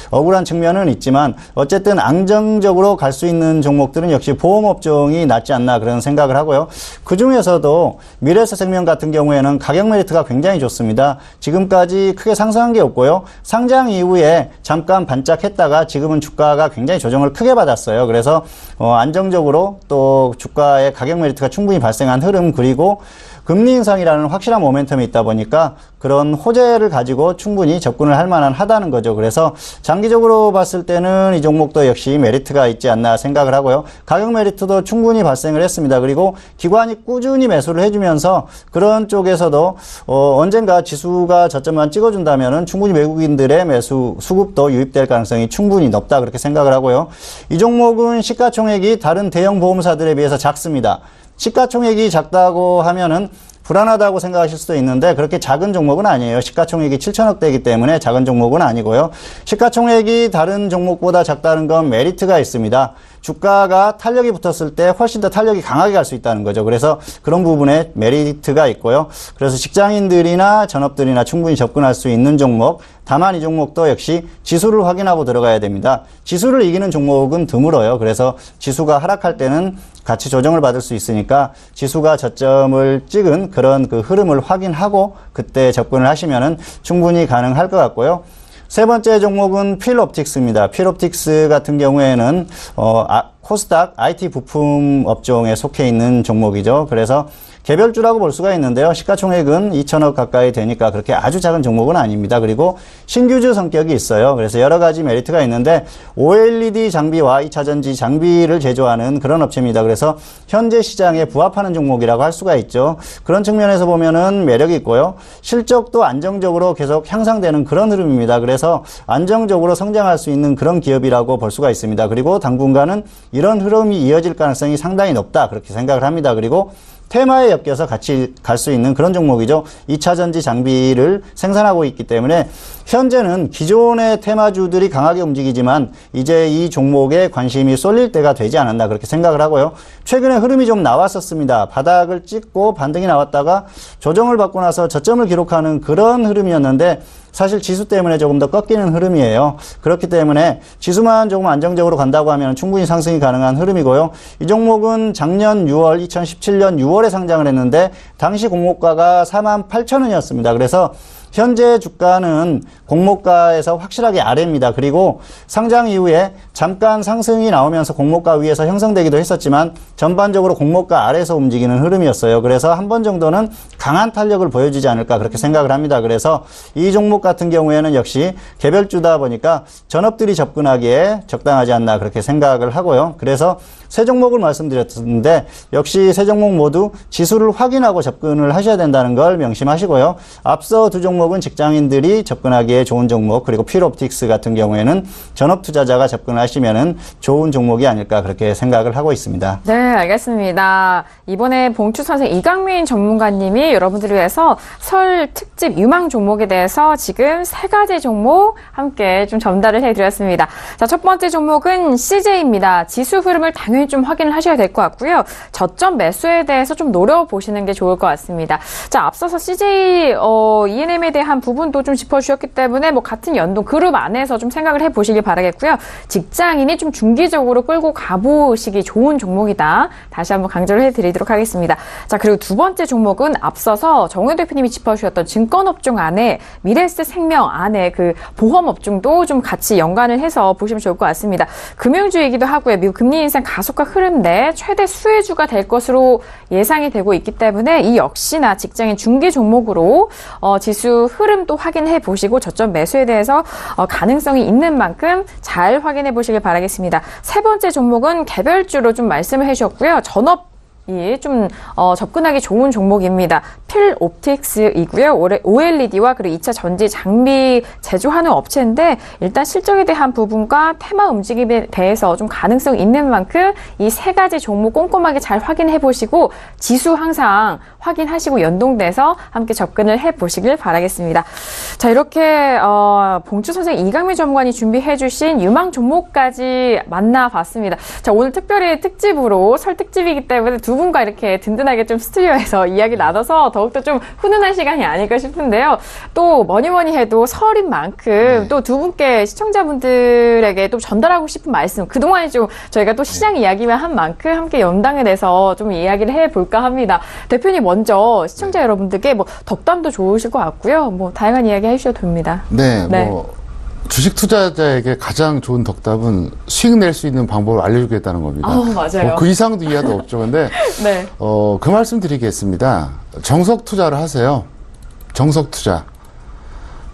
억울한 측면은 있지만, 어쨌든 안정적으로 갈 수 있는 종목들은 역시 보험업종이 낫지 않나 그런 생각을 하고요. 그 중에서도 미래에셋생명 같은 경우에는 가격 메리트가 굉장히 좋습니다. 지금까지 크게 상승한 게 없고요. 상장 이후에 잠깐 반짝했다가 지금은 주가가 굉장히 조정을 크게 받았어요. 그래서 안정적으로 또 주가의 가격 메리트가 충분히 발생한 흐름, 그리고 금리 인상이라는 확실한 모멘텀이 있다 보니까 그런 호재를 가지고 충분히 접근을 할 만한 하다는 거죠. 그래서 장기적으로 봤을 때는 이 종목도 역시 메리트가 있지 않나 생각을 하고요. 가격 메리트도 충분히 발생을 했습니다. 그리고 기관이 꾸준히 매수를 해주면서 그런 쪽에서도 언젠가 지수가 저점만 찍어준다면은 충분히 외국인들의 매수 수급도 유입될 가능성이 충분히 높다, 그렇게 생각을 하고요. 이 종목은 시가총액이 다른 대형 보험사들에 비해서 작습니다. 시가총액이 작다고 하면은 불안하다고 생각하실 수도 있는데 그렇게 작은 종목은 아니에요. 시가총액이 7천억대이기 때문에 작은 종목은 아니고요. 시가총액이 다른 종목보다 작다는 건 메리트가 있습니다. 주가가 탄력이 붙었을 때 훨씬 더 탄력이 강하게 갈 수 있다는 거죠. 그래서 그런 부분에 메리트가 있고요. 그래서 직장인들이나 전업들이나 충분히 접근할 수 있는 종목, 다만 이 종목도 역시 지수를 확인하고 들어가야 됩니다. 지수를 이기는 종목은 드물어요. 그래서 지수가 하락할 때는 같이 조정을 받을 수 있으니까 지수가 저점을 찍은 그런 그 흐름을 확인하고 그때 접근을 하시면은 충분히 가능할 것 같고요. 세 번째 종목은 필옵틱스입니다. 필옵틱스 같은 경우에는 코스닥 IT 부품 업종에 속해 있는 종목이죠. 그래서 개별주라고 볼 수가 있는데요. 시가총액은 2천억 가까이 되니까 그렇게 아주 작은 종목은 아닙니다. 그리고 신규주 성격이 있어요. 그래서 여러 가지 메리트가 있는데 OLED 장비와 2차전지 장비를 제조하는 그런 업체입니다. 그래서 현재 시장에 부합하는 종목이라고 할 수가 있죠. 그런 측면에서 보면은 매력이 있고요. 실적도 안정적으로 계속 향상되는 그런 흐름입니다. 그래서 안정적으로 성장할 수 있는 그런 기업이라고 볼 수가 있습니다. 그리고 당분간은 이런 흐름이 이어질 가능성이 상당히 높다, 그렇게 생각을 합니다. 그리고 테마에 엮여서 같이 갈 수 있는 그런 종목이죠. 2차전지 장비를 생산하고 있기 때문에 현재는 기존의 테마주들이 강하게 움직이지만 이제 이 종목에 관심이 쏠릴 때가 되지 않았나, 그렇게 생각을 하고요. 최근에 흐름이 좀 나왔었습니다. 바닥을 찍고 반등이 나왔다가 조정을 받고 나서 저점을 기록하는 그런 흐름이었는데 사실 지수 때문에 조금 더 꺾이는 흐름이에요. 그렇기 때문에 지수만 조금 안정적으로 간다고 하면 충분히 상승이 가능한 흐름이고요. 이 종목은 작년 6월, 2017년 6월에 상장을 했는데 당시 공모가가 48,000원이었습니다. 그래서 현재 주가는 공모가에서 확실하게 아래입니다. 그리고 상장 이후에 잠깐 상승이 나오면서 공모가 위에서 형성되기도 했었지만 전반적으로 공모가 아래에서 움직이는 흐름이었어요. 그래서 한 번 정도는 강한 탄력을 보여주지 않을까, 그렇게 생각을 합니다. 그래서 이 종목 같은 경우에는 역시 개별주다 보니까 전업들이 접근하기에 적당하지 않나, 그렇게 생각을 하고요. 그래서 세 종목을 말씀드렸는데 역시 세 종목 모두 지수를 확인하고 접근을 하셔야 된다는 걸 명심하시고요. 앞서 두 종목은 직장인들이 접근하기에 좋은 종목, 그리고 필옵틱스 같은 경우에는 전업 투자자가 접근하시면은 좋은 종목이 아닐까, 그렇게 생각을 하고 있습니다. 네, 알겠습니다. 이번에 봉추 선생 이강민 전문가님이 여러분들을 위해서 설 특집 유망 종목에 대해서 지금 세 가지 종목 함께 좀 전달을 해드렸습니다. 자, 첫 번째 종목은 CJ입니다. 지수 흐름을 당연히 좀 확인을 하셔야 될 것 같고요. 저점 매수에 대해서 좀 노려보시는 게 좋을 것 같습니다. 자, 앞서서 CJ ENM에 대한 부분도 좀 짚어주셨기 때문에 뭐 같은 연동 그룹 안에서 좀 생각을 해보시길 바라겠고요. 직장인이 좀 중기적으로 끌고 가보시기 좋은 종목이다. 다시 한번 강조를 해드리도록 하겠습니다. 자, 그리고 두 번째 종목은 앞서서 정우현 대표님이 짚어주셨던 증권업종 안에 미래에셋 생명 안에 그 보험업종도 좀 같이 연관을 해서 보시면 좋을 것 같습니다. 금융주이기도 하고요. 미국 금리 인상 가속화 흐름 내 최대 수혜주가 될 것으로 예상이 되고 있기 때문에 이 역시나 직장인 중기 종목으로 지수 흐름도 확인해 보시고 저점 매수에 대해서 가능성이 있는 만큼 잘 확인해 보시길 바라겠습니다. 세 번째 종목은 개별주로 좀 말씀을 해주셨고요. 좀 접근하기 좋은 종목입니다. 필옵틱스이고요. OLED와 그리고 2차 전지 장비 제조하는 업체인데 일단 실적에 대한 부분과 테마 움직임에 대해서 좀 가능성 있는 만큼 이 세 가지 종목 꼼꼼하게 잘 확인해 보시고 지수 항상 확인하시고 연동돼서 함께 접근을 해 보시길 바라겠습니다. 자, 이렇게 봉추 선생 이강민 전문가님 준비해 주신 유망 종목까지 만나봤습니다. 자, 오늘 특별히 특집으로 설 특집이기 때문에 두 분과 이렇게 든든하게 좀 스튜디오에서 이야기 나눠서 더욱더 좀 훈훈한 시간이 아닐까 싶은데요. 또 뭐니 해도 설인 만큼 또 두 분께 시청자분들에게 또 전달하고 싶은 말씀, 그동안에 좀 저희가 또 시장 이야기만 한 만큼 함께 연당에 대해서 좀 이야기를 해볼까 합니다. 대표님 먼저 시청자 여러분들께 뭐 덕담도 좋으실 것 같고요. 뭐 다양한 이야기 해주셔도 됩니다. 네. 주식 투자자에게 가장 좋은 덕담은 수익 낼 수 있는 방법을 알려주겠다는 겁니다. 맞아요. 그 이상도 이하도 없죠. 근데, 네. 그 말씀 드리겠습니다. 정석 투자를 하세요. 정석 투자.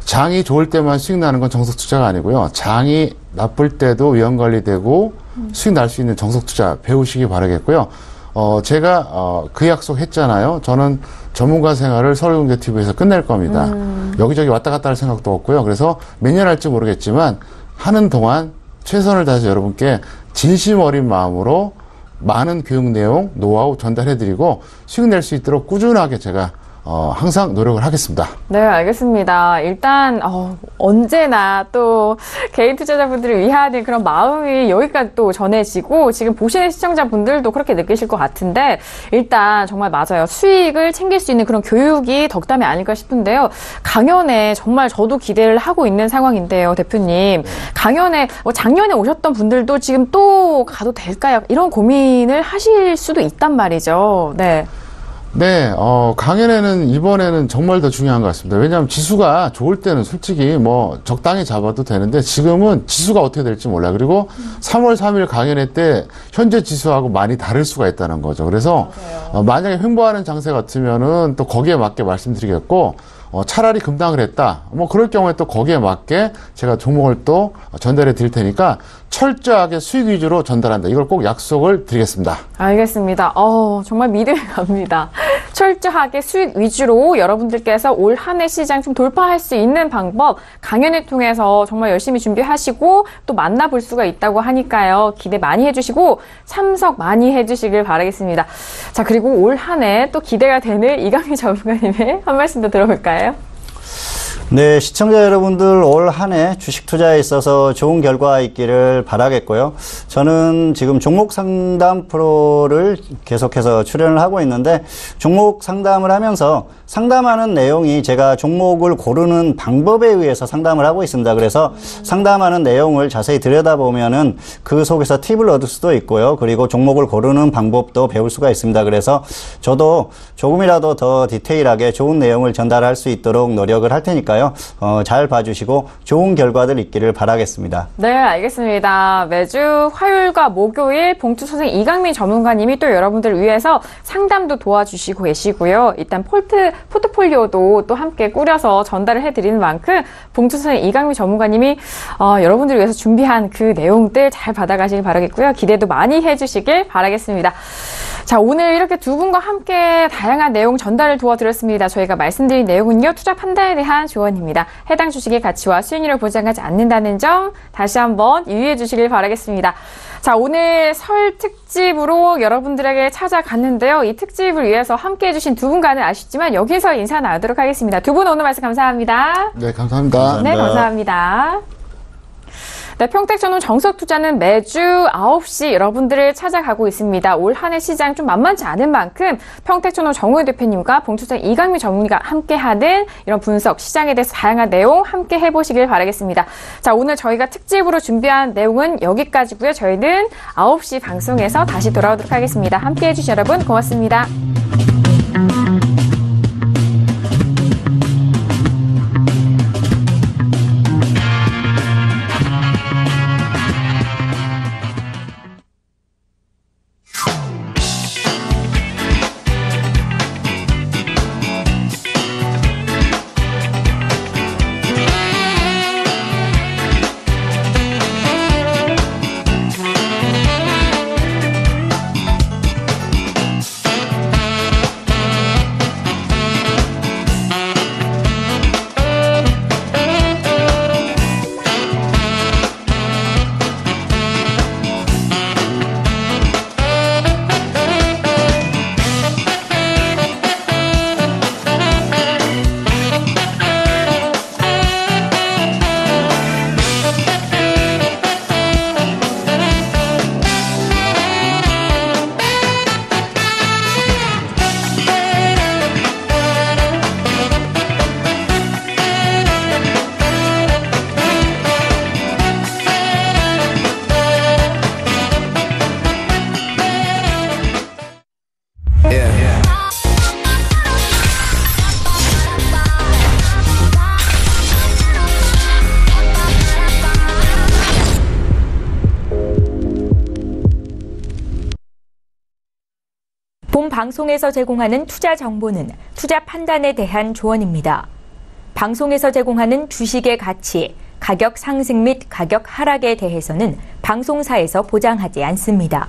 장이 좋을 때만 수익 나는 건 정석 투자가 아니고요. 장이 나쁠 때도 위험 관리되고 수익 날 수 있는 정석 투자 배우시기 바라겠고요. 제가 그 약속 했잖아요. 저는 전문가 생활을 서울경제TV에서 끝낼 겁니다. 여기저기 왔다 갔다 할 생각도 없고요. 그래서 몇 년 할지 모르겠지만 하는 동안 최선을 다해서 여러분께 진심 어린 마음으로 많은 교육 내용, 노하우 전달해드리고 수익 낼 수 있도록 꾸준하게 제가 항상 노력을 하겠습니다. 네, 알겠습니다. 일단 언제나 또 개인 투자자분들을 위하는 그런 마음이 여기까지 또 전해지고 지금 보시는 시청자분들도 그렇게 느끼실 것 같은데 일단 정말 맞아요. 수익을 챙길 수 있는 그런 교육이 덕담이 아닐까 싶은데요. 강연에 정말 저도 기대를 하고 있는 상황인데요, 대표님. 강연에 작년에 오셨던 분들도 지금 또 가도 될까요? 이런 고민을 하실 수도 있단 말이죠. 네. 네, 강연에는 이번에는 정말 더 중요한 것 같습니다. 왜냐하면 지수가 좋을 때는 솔직히 뭐 적당히 잡아도 되는데 지금은 지수가 어떻게 될지 몰라요. 그리고 3월 3일 강연회 때 현재 지수하고 많이 다를 수가 있다는 거죠. 그래서 만약에 횡보하는 장세 같으면은 또 거기에 맞게 말씀드리겠고 차라리 급락을 했다. 뭐 그럴 경우에 또 거기에 맞게 제가 종목을 또 전달해 드릴 테니까 철저하게 수익 위주로 전달한다. 이걸 꼭 약속을 드리겠습니다. 알겠습니다. 정말 믿음이 갑니다. 철저하게 수익 위주로 여러분들께서 올 한 해 시장 좀 돌파할 수 있는 방법 강연을 통해서 정말 열심히 준비하시고 또 만나볼 수가 있다고 하니까요. 기대 많이 해주시고 참석 많이 해주시길 바라겠습니다. 자, 그리고 올 한 해 또 기대가 되는 이강민 전문가님의 한 말씀 더 들어볼까요? 네, 시청자 여러분들 올 한 해 주식 투자에 있어서 좋은 결과 있기를 바라겠고요. 저는 지금 종목 상담 프로를 계속해서 출연을 하고 있는데 종목 상담을 하면서 상담하는 내용이 제가 종목을 고르는 방법에 의해서 상담을 하고 있습니다. 그래서 상담하는 내용을 자세히 들여다보면은 그 속에서 팁을 얻을 수도 있고요. 그리고 종목을 고르는 방법도 배울 수가 있습니다. 그래서 저도 조금이라도 더 디테일하게 좋은 내용을 전달할 수 있도록 노력을 할 테니까요. 잘 봐주시고 좋은 결과들 있기를 바라겠습니다. 네, 알겠습니다. 매주 화요일과 목요일 봉투 선생 이강민 전문가님이 또 여러분들을 위해서 상담도 도와주시고 계시고요. 일단 포트폴리오도 또 함께 꾸려서 전달을 해드리는 만큼 봉투 선생 이강민 전문가님이 여러분들을 위해서 준비한 그 내용들 잘 받아가시길 바라겠고요. 기대도 많이 해주시길 바라겠습니다. 자, 오늘 이렇게 두 분과 함께 다양한 내용 전달을 도와드렸습니다. 저희가 말씀드린 내용은요, 투자 판단에 대한 조언입니다. 해당 주식의 가치와 수익률을 보장하지 않는다는 점 다시 한번 유의해 주시길 바라겠습니다. 자, 오늘 설 특집으로 여러분들에게 찾아갔는데요. 이 특집을 위해서 함께 해주신 두 분과는 아쉽지만 여기서 인사 나누도록 하겠습니다. 두 분 오늘 말씀 감사합니다. 네, 감사합니다. 네, 감사합니다. 네, 평택전문 정석투자는 매주 9시 여러분들을 찾아가고 있습니다. 올 한 해 시장 좀 만만치 않은 만큼 평택전문 정우혜 대표님과 봉투장 이강민 전문가가 함께하는 이런 분석, 시장에 대해서 다양한 내용 함께 해보시길 바라겠습니다. 자, 오늘 저희가 특집으로 준비한 내용은 여기까지고요. 저희는 9시 방송에서 다시 돌아오도록 하겠습니다. 함께해 주신 여러분 고맙습니다. 본 방송에서 제공하는 투자 정보는 투자 판단에 대한 조언입니다. 방송에서 제공하는 주식의 가치, 가격 상승 및 가격 하락에 대해서는 방송사에서 보장하지 않습니다.